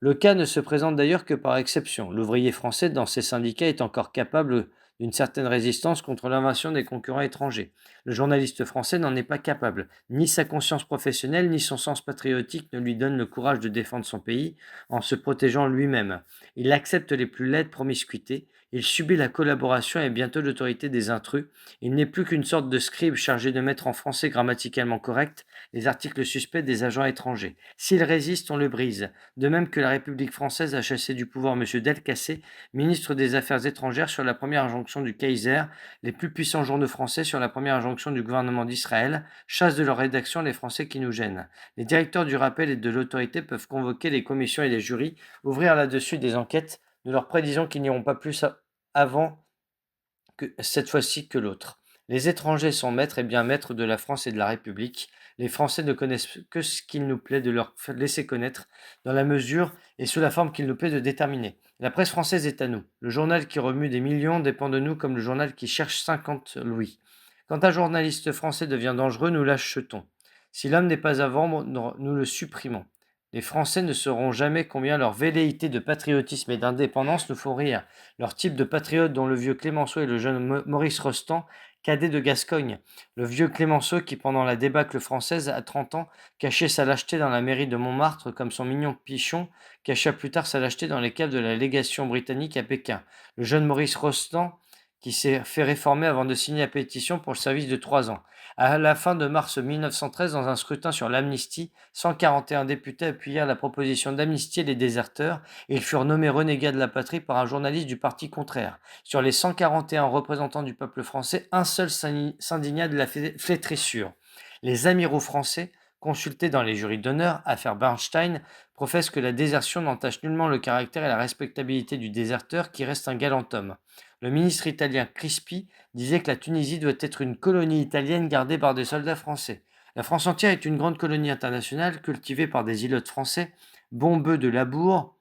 Le cas ne se présente d'ailleurs que par exception. L'ouvrier français, dans ses syndicats, est encore capable d'une certaine résistance contre l'invasion des concurrents étrangers. Le journaliste français n'en est pas capable. Ni sa conscience professionnelle, ni son sens patriotique ne lui donnent le courage de défendre son pays en se protégeant lui-même. Il accepte les plus laides promiscuités. Il subit la collaboration et bientôt l'autorité des intrus. Il n'est plus qu'une sorte de scribe chargé de mettre en français grammaticalement correct les articles suspects des agents étrangers. S'il résiste, on le brise. De même que la République française a chassé du pouvoir M. Delcassé, ministre des Affaires étrangères, sur la première injonction du Kaiser, les plus puissants journaux français sur la première injonction du gouvernement d'Israël, chassent de leur rédaction les Français qui nous gênent. Les directeurs du rappel et de l'autorité peuvent convoquer les commissions et les jurys, ouvrir là-dessus des enquêtes. Nous leur prédisons qu'ils n'iront pas plus avant que cette fois-ci que l'autre. Les étrangers sont maîtres et bien maîtres de la France et de la République. Les Français ne connaissent que ce qu'il nous plaît de leur laisser connaître, dans la mesure et sous la forme qu'il nous plaît de déterminer. La presse française est à nous. Le journal qui remue des millions dépend de nous comme le journal qui cherche 50 louis. Quand un journaliste français devient dangereux, nous l'achetons. Si l'homme n'est pas à vendre, nous le supprimons. Les Français ne sauront jamais combien leur velléité de patriotisme et d'indépendance nous font rire. Leur type de patriote dont le vieux Clémenceau et le jeune Maurice Rostand, cadet de Gascogne. Le vieux Clémenceau qui, pendant la débâcle française, à 30 ans, cachait sa lâcheté dans la mairie de Montmartre comme son mignon Pichon cacha plus tard sa lâcheté dans les caves de la légation britannique à Pékin. Le jeune Maurice Rostand qui s'est fait réformer avant de signer la pétition pour le service de 3 ans. À la fin de mars 1913, dans un scrutin sur l'amnistie, 141 députés appuyèrent la proposition d'amnistier les déserteurs et ils furent nommés renégats de la patrie par un journaliste du parti contraire. Sur les 141 représentants du peuple français, un seul s'indigna de la flétrissure. Les amiraux français, consulté dans les jurys d'honneur, affaire Bernstein, professe que la désertion n'entache nullement le caractère et la respectabilité du déserteur qui reste un galant homme. Le ministre italien Crispi disait que la Tunisie doit être une colonie italienne gardée par des soldats français. La France entière est une grande colonie internationale cultivée par des îlots français, bons bœufs de labour,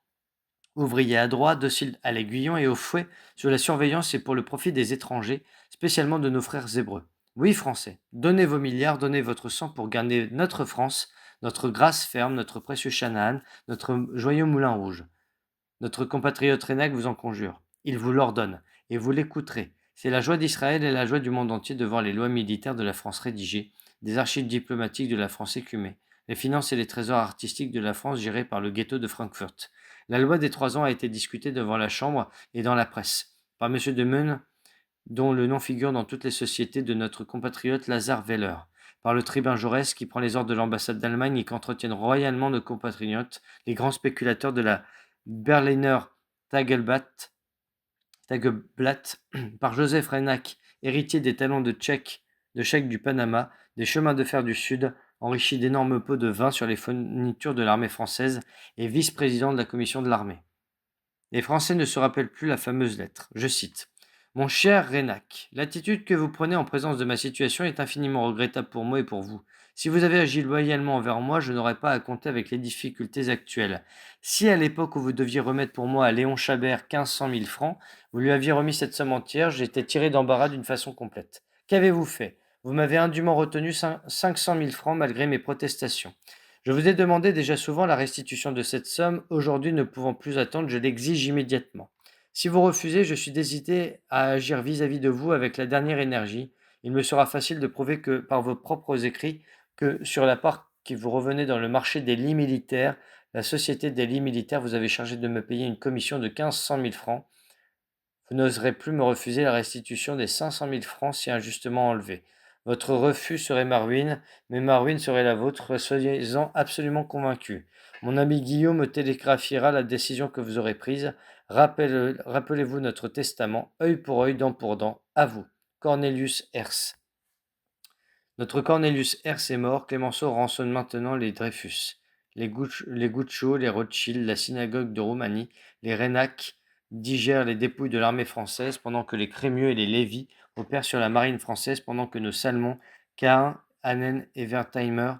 ouvriers adroits, dociles à l'aiguillon et au fouet, sous la surveillance et pour le profit des étrangers, spécialement de nos frères hébreux. Oui, Français, donnez vos milliards, donnez votre sang pour garder notre France, notre grasse ferme, notre précieux Chanaan, notre joyeux moulin rouge. Notre compatriote Renac vous en conjure. Il vous l'ordonne, et vous l'écouterez. C'est la joie d'Israël et la joie du monde entier de voir les lois militaires de la France rédigées, des archives diplomatiques de la France écumées, les finances et les trésors artistiques de la France gérés par le ghetto de Francfort. La loi des 3 ans a été discutée devant la Chambre et dans la presse, par M. de Meun, dont le nom figure dans toutes les sociétés de notre compatriote Lazare Weller, par le tribun Jaurès qui prend les ordres de l'ambassade d'Allemagne et qu'entretiennent royalement nos compatriotes, les grands spéculateurs de la Berliner Tageblatt, Tageblatt par Joseph Renac, héritier des talents de chèques du Panama, des chemins de fer du Sud, enrichi d'énormes pots de vin sur les fournitures de l'armée française et vice-président de la commission de l'armée. Les Français ne se rappellent plus la fameuse lettre. Je cite. Mon cher Renac, l'attitude que vous prenez en présence de ma situation est infiniment regrettable pour moi et pour vous. Si vous avez agi loyalement envers moi, je n'aurais pas à compter avec les difficultés actuelles. Si à l'époque où vous deviez remettre pour moi à Léon Chabert 1500 000 francs, vous lui aviez remis cette somme entière, j'étais tiré d'embarras d'une façon complète. Qu'avez-vous fait? Vous m'avez indûment retenu 500 000 francs malgré mes protestations. Je vous ai demandé déjà souvent la restitution de cette somme. Aujourd'hui, ne pouvant plus attendre, je l'exige immédiatement. Si vous refusez, je suis décidé à agir vis-à-vis de vous avec la dernière énergie. Il me sera facile de prouver que, par vos propres écrits, que sur la part qui vous revenait dans le marché des lits militaires, la société des lits militaires vous avait chargé de me payer une commission de 1500 000 francs. Vous n'oserez plus me refuser la restitution des 500 000 francs si injustement enlevés. Votre refus serait ma ruine, mais ma ruine serait la vôtre, soyez-en absolument convaincu. Mon ami Guillaume me télégraphiera la décision que vous aurez prise. Rappelez-vous notre testament, œil pour œil, dent pour dent, à vous. Cornelius Herse. Notre Cornelius Herse est mort, Clémenceau rançonne maintenant les Dreyfus, les Guccio, les Rothschild, la synagogue de Roumanie, les Renac digèrent les dépouilles de l'armée française pendant que les Crémieux et les Lévy opèrent sur la marine française pendant que nos Salmons, Cain, Hannen et Wertheimer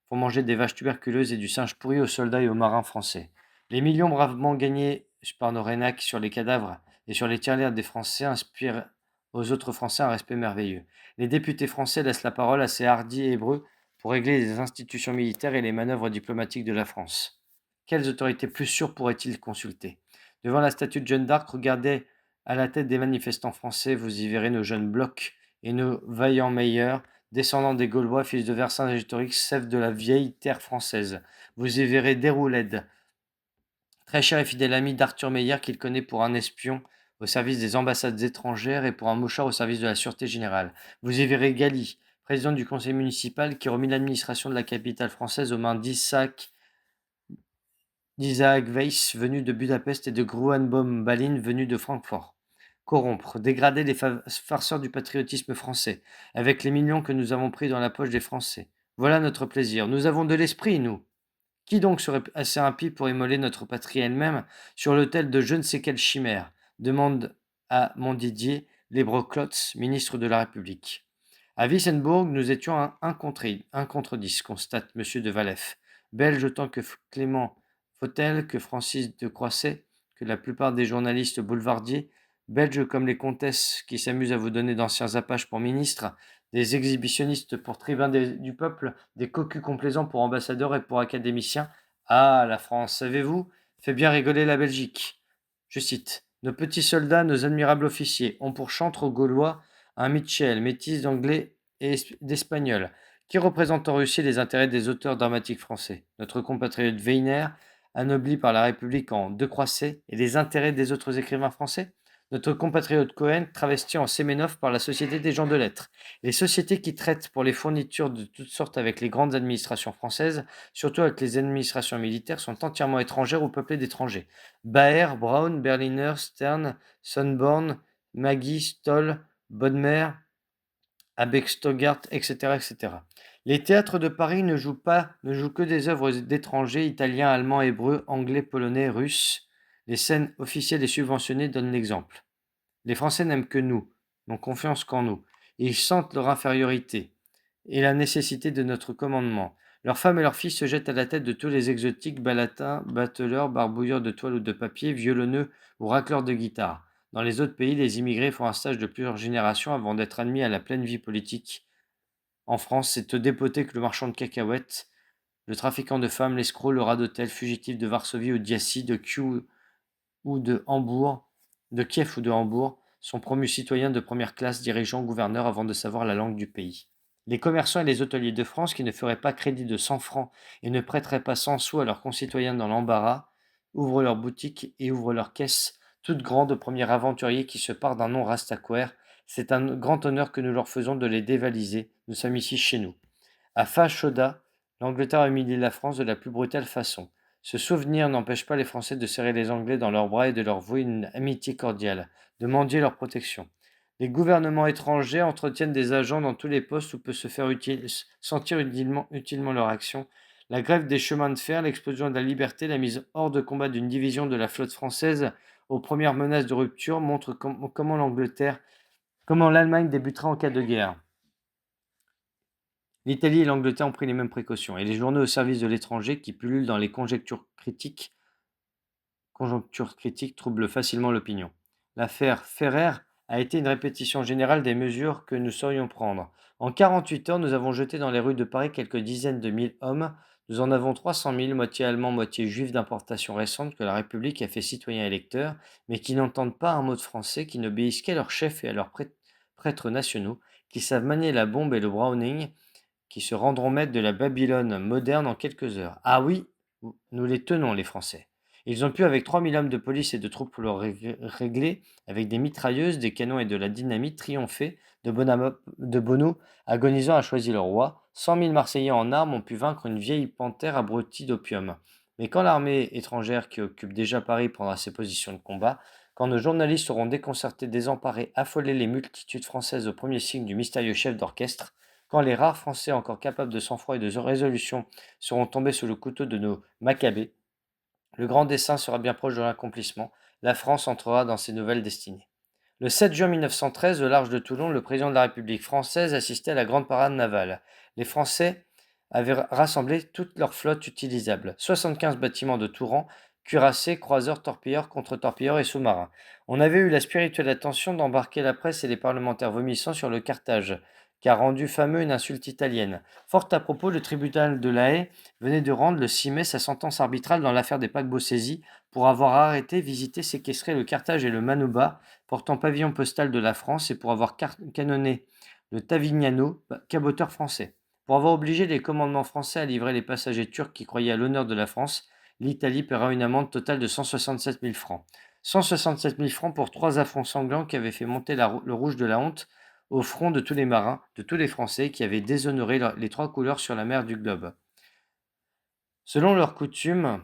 font manger des vaches tuberculeuses et du singe pourri aux soldats et aux marins français. Les millions bravement gagnés par nos Renac sur les cadavres et sur les tirelires des Français inspirent aux autres Français un respect merveilleux. Les députés français laissent la parole à ces hardis hébreux pour régler les institutions militaires et les manœuvres diplomatiques de la France. Quelles autorités plus sûres pourraient-ils consulter? Devant la statue de Jeanne d'Arc, regardez à la tête des manifestants français, vous y verrez nos jeunes Bloch et nos vaillants Meyer, descendants des Gaulois, fils de Vercingétorix, chefs de la vieille terre française. Vous y verrez Déroulède, très cher et fidèle ami d'Arthur Meyer qu'il connaît pour un espion au service des ambassades étrangères et pour un mouchard au service de la Sûreté générale. Vous y verrez Gali, président du conseil municipal qui remit l'administration de la capitale française aux mains d'Isaac Weiss, venu de Budapest, et de Gruenbaum Balin, venu de Francfort. Corrompre, dégrader les farceurs du patriotisme français, avec les millions que nous avons pris dans la poche des Français. Voilà notre plaisir. Nous avons de l'esprit, nous. Qui donc serait assez impie pour immoler notre patrie elle-même sur l'autel de je ne sais quelle chimère? Demande à Montdidier, Lébre-Klotz, ministre de la République. À Wissembourg, nous étions un contre 10, constate M. de Valef. Belge autant que Clément Fautel, que Francis de Croisset, que la plupart des journalistes boulevardiers, belges comme les comtesses qui s'amusent à vous donner d'anciens apaches pour ministres, des exhibitionnistes pour tribuns du peuple, des cocus complaisants pour ambassadeurs et pour académiciens. Ah, la France, savez-vous, fait bien rigoler la Belgique. Je cite. Nos petits soldats, nos admirables officiers ont pour chantre aux Gaulois un Mitchell, métis d'anglais et d'espagnol, qui représente en Russie les intérêts des auteurs dramatiques français. Notre compatriote Weiner, anobli par la République en De Croisset, et les intérêts des autres écrivains français. Notre compatriote Cohen, travesti en Séménov par la Société des gens de lettres. Les sociétés qui traitent pour les fournitures de toutes sortes avec les grandes administrations françaises, surtout avec les administrations militaires, sont entièrement étrangères ou peuplées d'étrangers. Baer, Braun, Berliner, Stern, Sonborn, Maggie, Stoll, Bodmer, Abeck Stogart, etc., etc. Les théâtres de Paris ne jouent que des œuvres d'étrangers, italiens, allemands, hébreux, anglais, polonais, russes. Les scènes officielles et subventionnées donnent l'exemple. Les Français n'aiment que nous, n'ont confiance qu'en nous. Ils sentent leur infériorité et la nécessité de notre commandement. Leurs femmes et leurs filles se jettent à la tête de tous les exotiques, balatins, bateleurs, barbouilleurs de toile ou de papier, violonneux ou racleurs de guitare. Dans les autres pays, les immigrés font un stage de plusieurs générations avant d'être admis à la pleine vie politique. En France, c'est au dépoté que le marchand de cacahuètes, le trafiquant de femmes, l'escroc, le rat d'hôtel, fugitif de Varsovie ou d'Iassi, de Kiev ou de Hambourg, de Kiev ou de Hambourg, sont promus citoyens de première classe, dirigeants, gouverneurs avant de savoir la langue du pays. Les commerçants et les hôteliers de France qui ne feraient pas crédit de 100 francs et ne prêteraient pas 100 sous à leurs concitoyens dans l'embarras, ouvrent leurs boutiques et ouvrent leurs caisses, toutes grandes au premier aventurier qui se part d'un nom rastaquaire. C'est un grand honneur que nous leur faisons de les dévaliser. Nous sommes ici chez nous. À Fashoda, l'Angleterre a humilié la France de la plus brutale façon. Ce souvenir n'empêche pas les Français de serrer les Anglais dans leurs bras et de leur vouer une amitié cordiale, de mendier leur protection. Les gouvernements étrangers entretiennent des agents dans tous les postes où peut se faire sentir utilement leur action. La grève des chemins de fer, l'explosion de la liberté, la mise hors de combat d'une division de la flotte française aux premières menaces de rupture montrent comment l'Allemagne débutera en cas de guerre. L'Italie et l'Angleterre ont pris les mêmes précautions, et les journaux au service de l'étranger qui pullulent dans les conjonctures critiques troublent facilement l'opinion. L'affaire Ferrer a été une répétition générale des mesures que nous saurions prendre. En 48 heures, nous avons jeté dans les rues de Paris quelques dizaines de mille hommes. Nous en avons 300 000, moitié allemands, moitié juifs d'importation récente que la République a fait citoyens électeurs, mais qui n'entendent pas un mot de français, qui n'obéissent qu'à leurs chefs et à leurs prêtres nationaux, qui savent manier la bombe et le Browning, qui se rendront maîtres de la Babylone moderne en quelques heures. Ah oui, nous les tenons, les Français. Ils ont pu, avec 3000 hommes de police et de troupes pour le régler, avec des mitrailleuses, des canons et de la dynamite, triompher. De Bono, agonisant, a choisi le roi. 100 000 Marseillais en armes ont pu vaincre une vieille panthère abrutie d'opium. Mais quand l'armée étrangère qui occupe déjà Paris prendra ses positions de combat, quand nos journalistes auront déconcerté, désemparé, affolé les multitudes françaises au premier signe du mystérieux chef d'orchestre, quand les rares Français encore capables de sang-froid et de résolution seront tombés sous le couteau de nos Maccabées, le grand dessein sera bien proche de l'accomplissement. La France entrera dans ses nouvelles destinées. Le 7 juin 1913, au large de Toulon, le président de la République française assistait à la grande parade navale. Les Français avaient rassemblé toute leur flotte utilisable, 75 bâtiments de tout rang, cuirassés, croiseurs, torpilleurs, contre-torpilleurs et sous-marins. On avait eu la spirituelle attention d'embarquer la presse et les parlementaires vomissants sur le Carthage, qui a rendu fameux une insulte italienne. Fort à propos, le tribunal de La Haye venait de rendre le 6 mai sa sentence arbitrale dans l'affaire des paquebots saisis pour avoir arrêté, visité, séquestré le Carthage et le Manouba, portant pavillon postal de la France, et pour avoir canonné le Tavignano, caboteur français. Pour avoir obligé les commandements français à livrer les passagers turcs qui croyaient à l'honneur de la France, l'Italie paiera une amende totale de 167 000 francs. 167 000 francs pour 3 affronts sanglants qui avaient fait monter le rouge de la honte au front de tous les marins, de tous les Français qui avaient déshonoré les 3 couleurs sur la mer du globe. Selon leur coutume,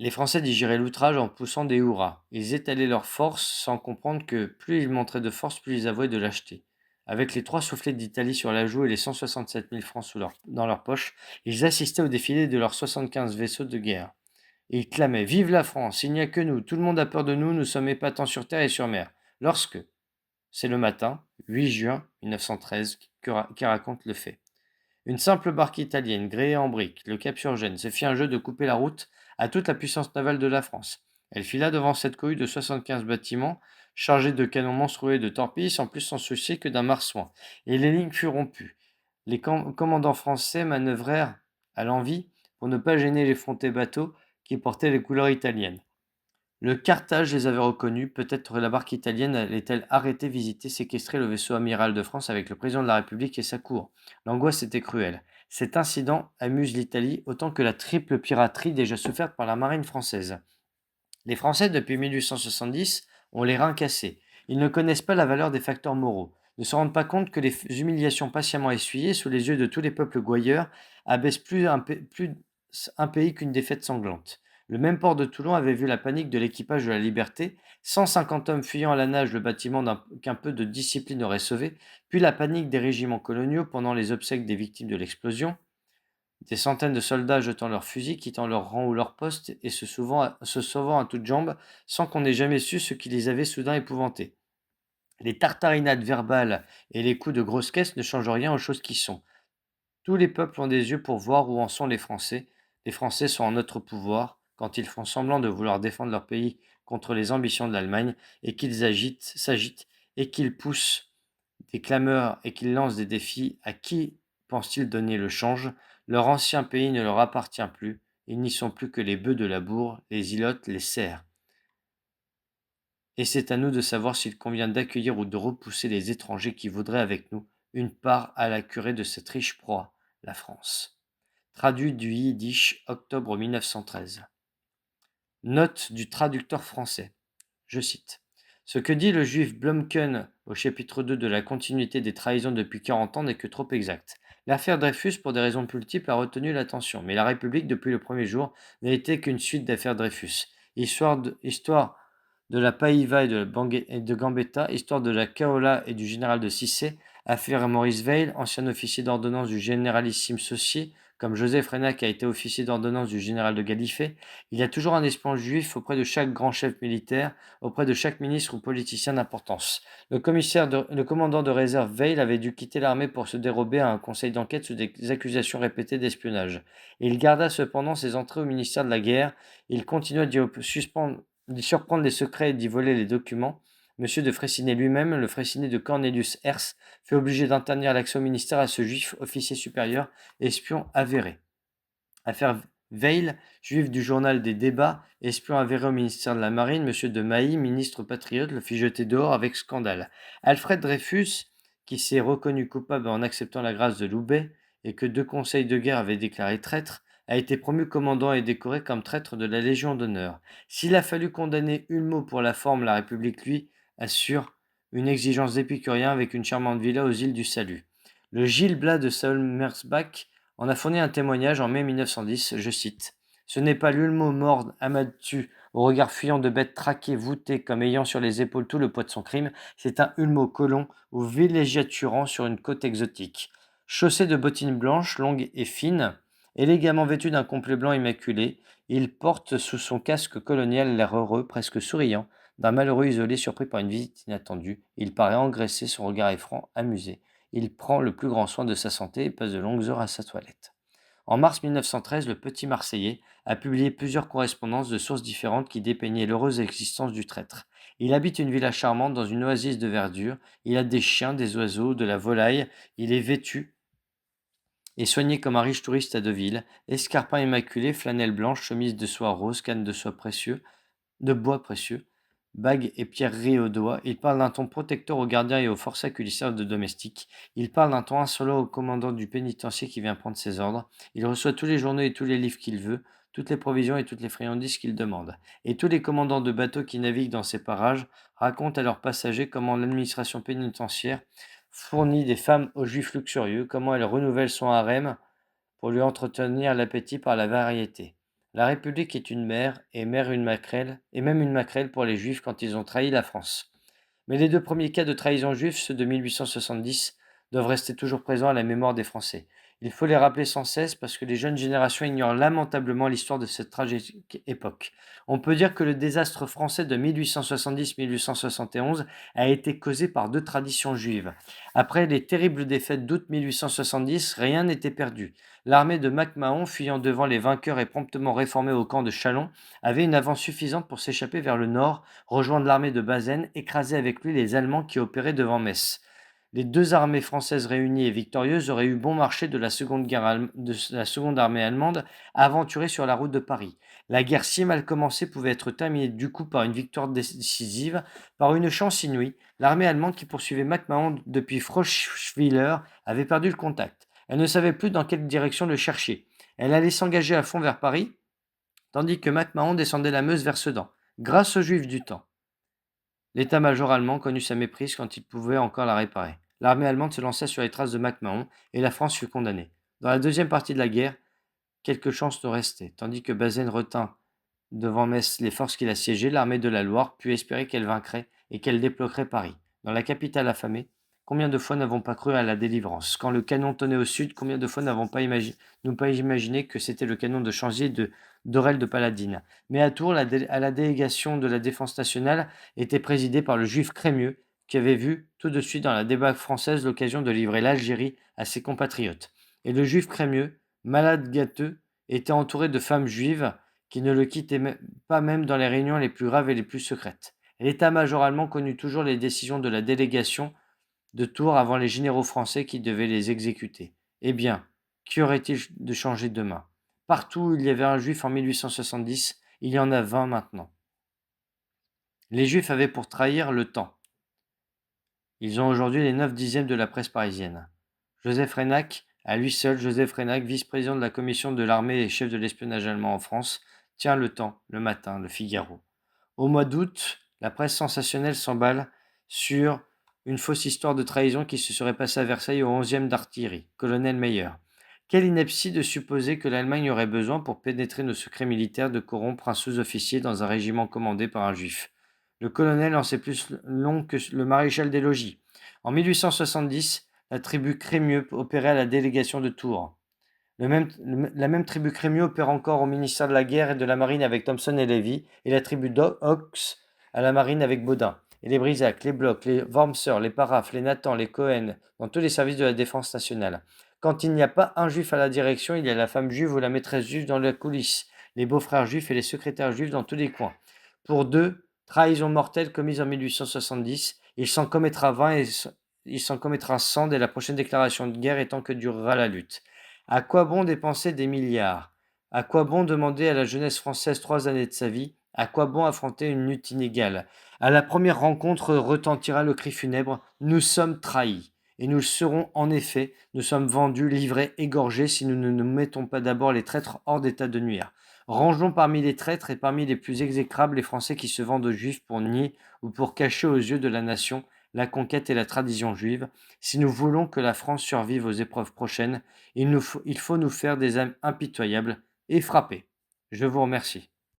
les Français digéraient l'outrage en poussant des hurrahs. Ils étalaient leur force sans comprendre que plus ils montraient de force, plus ils avouaient de lâcheté. Avec les 3 soufflets d'Italie sur la joue et les 167 000 francs dans leur poche, ils assistaient au défilé de leurs 75 vaisseaux de guerre. Et ils clamaient: Vive la France, il n'y a que nous, tout le monde a peur de nous, nous sommes épatants sur terre et sur mer. Lorsque, c'est le matin, 8 juin 1913, qui raconte le fait. Une simple barque italienne, gréée en briques, le Cap sur Gênes, se fit un jeu de couper la route à toute la puissance navale de la France. Elle fila devant cette cohue de 75 bâtiments, chargés de canons monstrueux et de torpilles, sans plus s'en soucier que d'un marsouin. Et les lignes furent rompues. Les commandants français manœuvrèrent à l'envi pour ne pas gêner l'effronté bateau qui portait les couleurs italiennes. Le Carthage les avait reconnus, peut-être la barque italienne allait-elle arrêter, visiter, séquestrer le vaisseau amiral de France avec le président de la République et sa cour. L'angoisse était cruelle. Cet incident amuse l'Italie autant que la triple piraterie déjà soufferte par la marine française. Les Français, depuis 1870, ont les reins cassés. Ils ne connaissent pas la valeur des facteurs moraux, ne se rendent pas compte que les humiliations patiemment essuyées sous les yeux de tous les peuples gouailleurs abaissent plus un pays qu'une défaite sanglante. Le même port de Toulon avait vu la panique de l'équipage de la Liberté, 150 hommes fuyant à la nage le bâtiment qu'un peu de discipline aurait sauvé, puis la panique des régiments coloniaux pendant les obsèques des victimes de l'explosion, des centaines de soldats jetant leurs fusils, quittant leur rang ou leur poste et se sauvant à toutes jambes sans qu'on ait jamais su ce qui les avait soudain épouvantés. Les tartarinades verbales et les coups de grosse caisse ne changent rien aux choses qui sont. Tous les peuples ont des yeux pour voir où en sont les Français. Les Français sont en notre pouvoir quand ils font semblant de vouloir défendre leur pays contre les ambitions de l'Allemagne et qu'ils s'agitent et qu'ils poussent des clameurs et qu'ils lancent des défis. À qui pensent-ils donner le change? Leur ancien pays ne leur appartient plus. Ils n'y sont plus que les bœufs de la bourre, les ilotes, les cerfs. Et c'est à nous de savoir s'il convient d'accueillir ou de repousser les étrangers qui voudraient avec nous une part à la curée de cette riche proie, la France. Traduit du yiddish, octobre 1913. Note du traducteur français. Je cite. Ce que dit le juif Blomken au chapitre 2 de la continuité des trahisons depuis 40 ans n'est que trop exact. L'affaire Dreyfus, pour des raisons multiples, a retenu l'attention, mais la République, depuis le premier jour, n'a été qu'une suite d'affaires Dreyfus. Histoire de la Païva et de Gambetta, histoire de la Kaola et du général de Cissé, affaire Maurice Veil, ancien officier d'ordonnance du généralissime Saucier, comme Joseph Renac a été officier d'ordonnance du général de Galifet. Il y a toujours un espion juif auprès de chaque grand chef militaire, auprès de chaque ministre ou politicien d'importance. Le commandant de réserve Veil avait dû quitter l'armée pour se dérober à un conseil d'enquête sous des accusations répétées d'espionnage. Il garda cependant ses entrées au ministère de la Guerre. Il continua d'y surprendre les secrets et d'y voler les documents. Monsieur de Freycinet lui-même, le Freycinet de Cornelius Herse, fut obligé d'interdire l'accès au ministère à ce juif officier supérieur, espion avéré. Affaire Veil, juif du journal des débats, espion avéré au ministère de la Marine, Monsieur de Mailly, ministre patriote, le fit jeter dehors avec scandale. Alfred Dreyfus, qui s'est reconnu coupable en acceptant la grâce de Loubet et que deux conseils de guerre avaient déclaré traître, a été promu commandant et décoré comme traître de la Légion d'honneur. S'il a fallu condamner Hulmeau pour la forme, la République, lui, assure une exigence d'épicurien avec une charmante villa aux îles du Salut. Le Gil Blas de Saulmersbach en a fourni un témoignage en mai 1910, je cite. Ce n'est pas l'Ulmo mort abattu au regard fuyant de bêtes traquées, voûtées comme ayant sur les épaules tout le poids de son crime, c'est un Ulmo colon ou villégiaturant sur une côte exotique. Chaussé de bottines blanches, longues et fines, élégamment vêtu d'un complet blanc immaculé, il porte sous son casque colonial l'air heureux, presque souriant, d'un malheureux isolé surpris par une visite inattendue. Il paraît engraissé, son regard est franc, amusé. Il prend le plus grand soin de sa santé et passe de longues heures à sa toilette. En mars 1913, le Petit Marseillais a publié plusieurs correspondances de sources différentes qui dépeignaient l'heureuse existence du traître. Il habite une villa charmante dans une oasis de verdure. Il a des chiens, des oiseaux, de la volaille. Il est vêtu et soigné comme un riche touriste à Deauville. Escarpins immaculés, flanelle blanche, chemise de soie rose, canne de bois précieux, bagues et pierreries aux doigts. Il parle d'un ton protecteur aux gardiens et aux forçats qui lui servent de domestiques. Il parle d'un ton insolent au commandant du pénitencier qui vient prendre ses ordres. Il reçoit tous les journaux et tous les livres qu'il veut, toutes les provisions et toutes les friandises qu'il demande. Et tous les commandants de bateaux qui naviguent dans ces parages racontent à leurs passagers comment l'administration pénitentiaire fournit des femmes aux juifs luxurieux, comment elle renouvelle son harem pour lui entretenir l'appétit par la variété. La République est une mère, et mère une maquerelle, et même une maquerelle pour les Juifs quand ils ont trahi la France. Mais les deux premiers cas de trahison juive, ceux de 1870, doivent rester toujours présents à la mémoire des Français. Il faut les rappeler sans cesse parce que les jeunes générations ignorent lamentablement l'histoire de cette tragique époque. On peut dire que le désastre français de 1870-1871 a été causé par deux traditions juives. Après les terribles défaites d'août 1870, rien n'était perdu. L'armée de MacMahon, fuyant devant les vainqueurs et promptement réformée au camp de Châlons, avait une avance suffisante pour s'échapper vers le nord, rejoindre l'armée de Bazaine, écraser avec lui les Allemands qui opéraient devant Metz. Les deux armées françaises réunies et victorieuses auraient eu bon marché de la seconde armée allemande aventurée sur la route de Paris. La guerre si mal commencée pouvait être terminée du coup par une victoire décisive, par une chance inouïe. L'armée allemande qui poursuivait MacMahon depuis Froschwiller avait perdu le contact. Elle ne savait plus dans quelle direction le chercher. Elle allait s'engager à fond vers Paris, tandis que MacMahon descendait la Meuse vers Sedan, grâce aux Juifs du temps. L'état-major allemand connut sa méprise quand il pouvait encore la réparer. L'armée allemande se lança sur les traces de MacMahon et la France fut condamnée. Dans la deuxième partie de la guerre, quelques chances nous restaient, tandis que Bazaine retint devant Metz les forces qu'il assiégeait, l'armée de la Loire, put espérer qu'elle vaincrait et qu'elle débloquerait Paris. Dans la capitale affamée, combien de fois n'avons pas cru à la délivrance? Quand le canon tonnait au sud, combien de fois n'avons pas imaginé que c'était le canon de Chanzy et d'Aurelle de Paladine? Mais à Tours, la délégation de la défense nationale était présidée par le juif Crémieux, qui avait vu tout de suite dans la débâcle française l'occasion de livrer l'Algérie à ses compatriotes. Et le juif Crémieux, malade gâteux, était entouré de femmes juives qui ne le quittaient pas même dans les réunions les plus graves et les plus secrètes. L'état-major allemand connut toujours les décisions de la délégation de Tours avant les généraux français qui devaient les exécuter. Eh bien, qu'y aurait-il de changé demain? Partout où il y avait un juif en 1870, il y en a 20 maintenant. Les juifs avaient pour trahir le temps. Ils ont aujourd'hui les 9 dixièmes de la presse parisienne. Joseph Reynac, à lui seul, Joseph Reynac, vice-président de la commission de l'armée et chef de l'espionnage allemand en France, tient le temps, le matin, le Figaro. Au mois d'août, la presse sensationnelle s'emballe sur une fausse histoire de trahison qui se serait passée à Versailles au 11e d'artillerie, colonel Meyer. Quelle ineptie de supposer que l'Allemagne aurait besoin, pour pénétrer nos secrets militaires, de corrompre un sous-officier dans un régiment commandé par un juif. Le colonel en sait plus long que le maréchal des logis. En 1870, la tribu Crémieux opérait à la délégation de Tours. La même tribu Crémieux opère encore au ministère de la Guerre et de la Marine avec Thomson et Levy, et la tribu Ox à la Marine avec Baudin. Et les Brisac, les Bloch, les Wormser, les Paraf, les Nathan, les Cohen, dans tous les services de la défense nationale. Quand il n'y a pas un juif à la direction, il y a la femme juive ou la maîtresse juive dans la coulisse, les beaux-frères juifs et les secrétaires juifs dans tous les coins. Pour deux, trahison mortelle commise en 1870, il s'en commettra 20 et il s'en commettra 100 dès la prochaine déclaration de guerre et tant que durera la lutte. À quoi bon dépenser des milliards? À quoi bon demander à la jeunesse française 3 années de sa vie? À quoi bon affronter une lutte inégale? À la première rencontre retentira le cri funèbre: nous sommes trahis. Et nous le serons en effet, nous sommes vendus, livrés, égorgés si nous ne nous mettons pas d'abord les traîtres hors d'état de nuire. Rangeons parmi les traîtres et parmi les plus exécrables les Français qui se vendent aux Juifs pour nier ou pour cacher aux yeux de la nation la conquête et la tradition juive. Si nous voulons que la France survive aux épreuves prochaines, il faut nous faire des âmes impitoyables et frapper. Je vous remercie.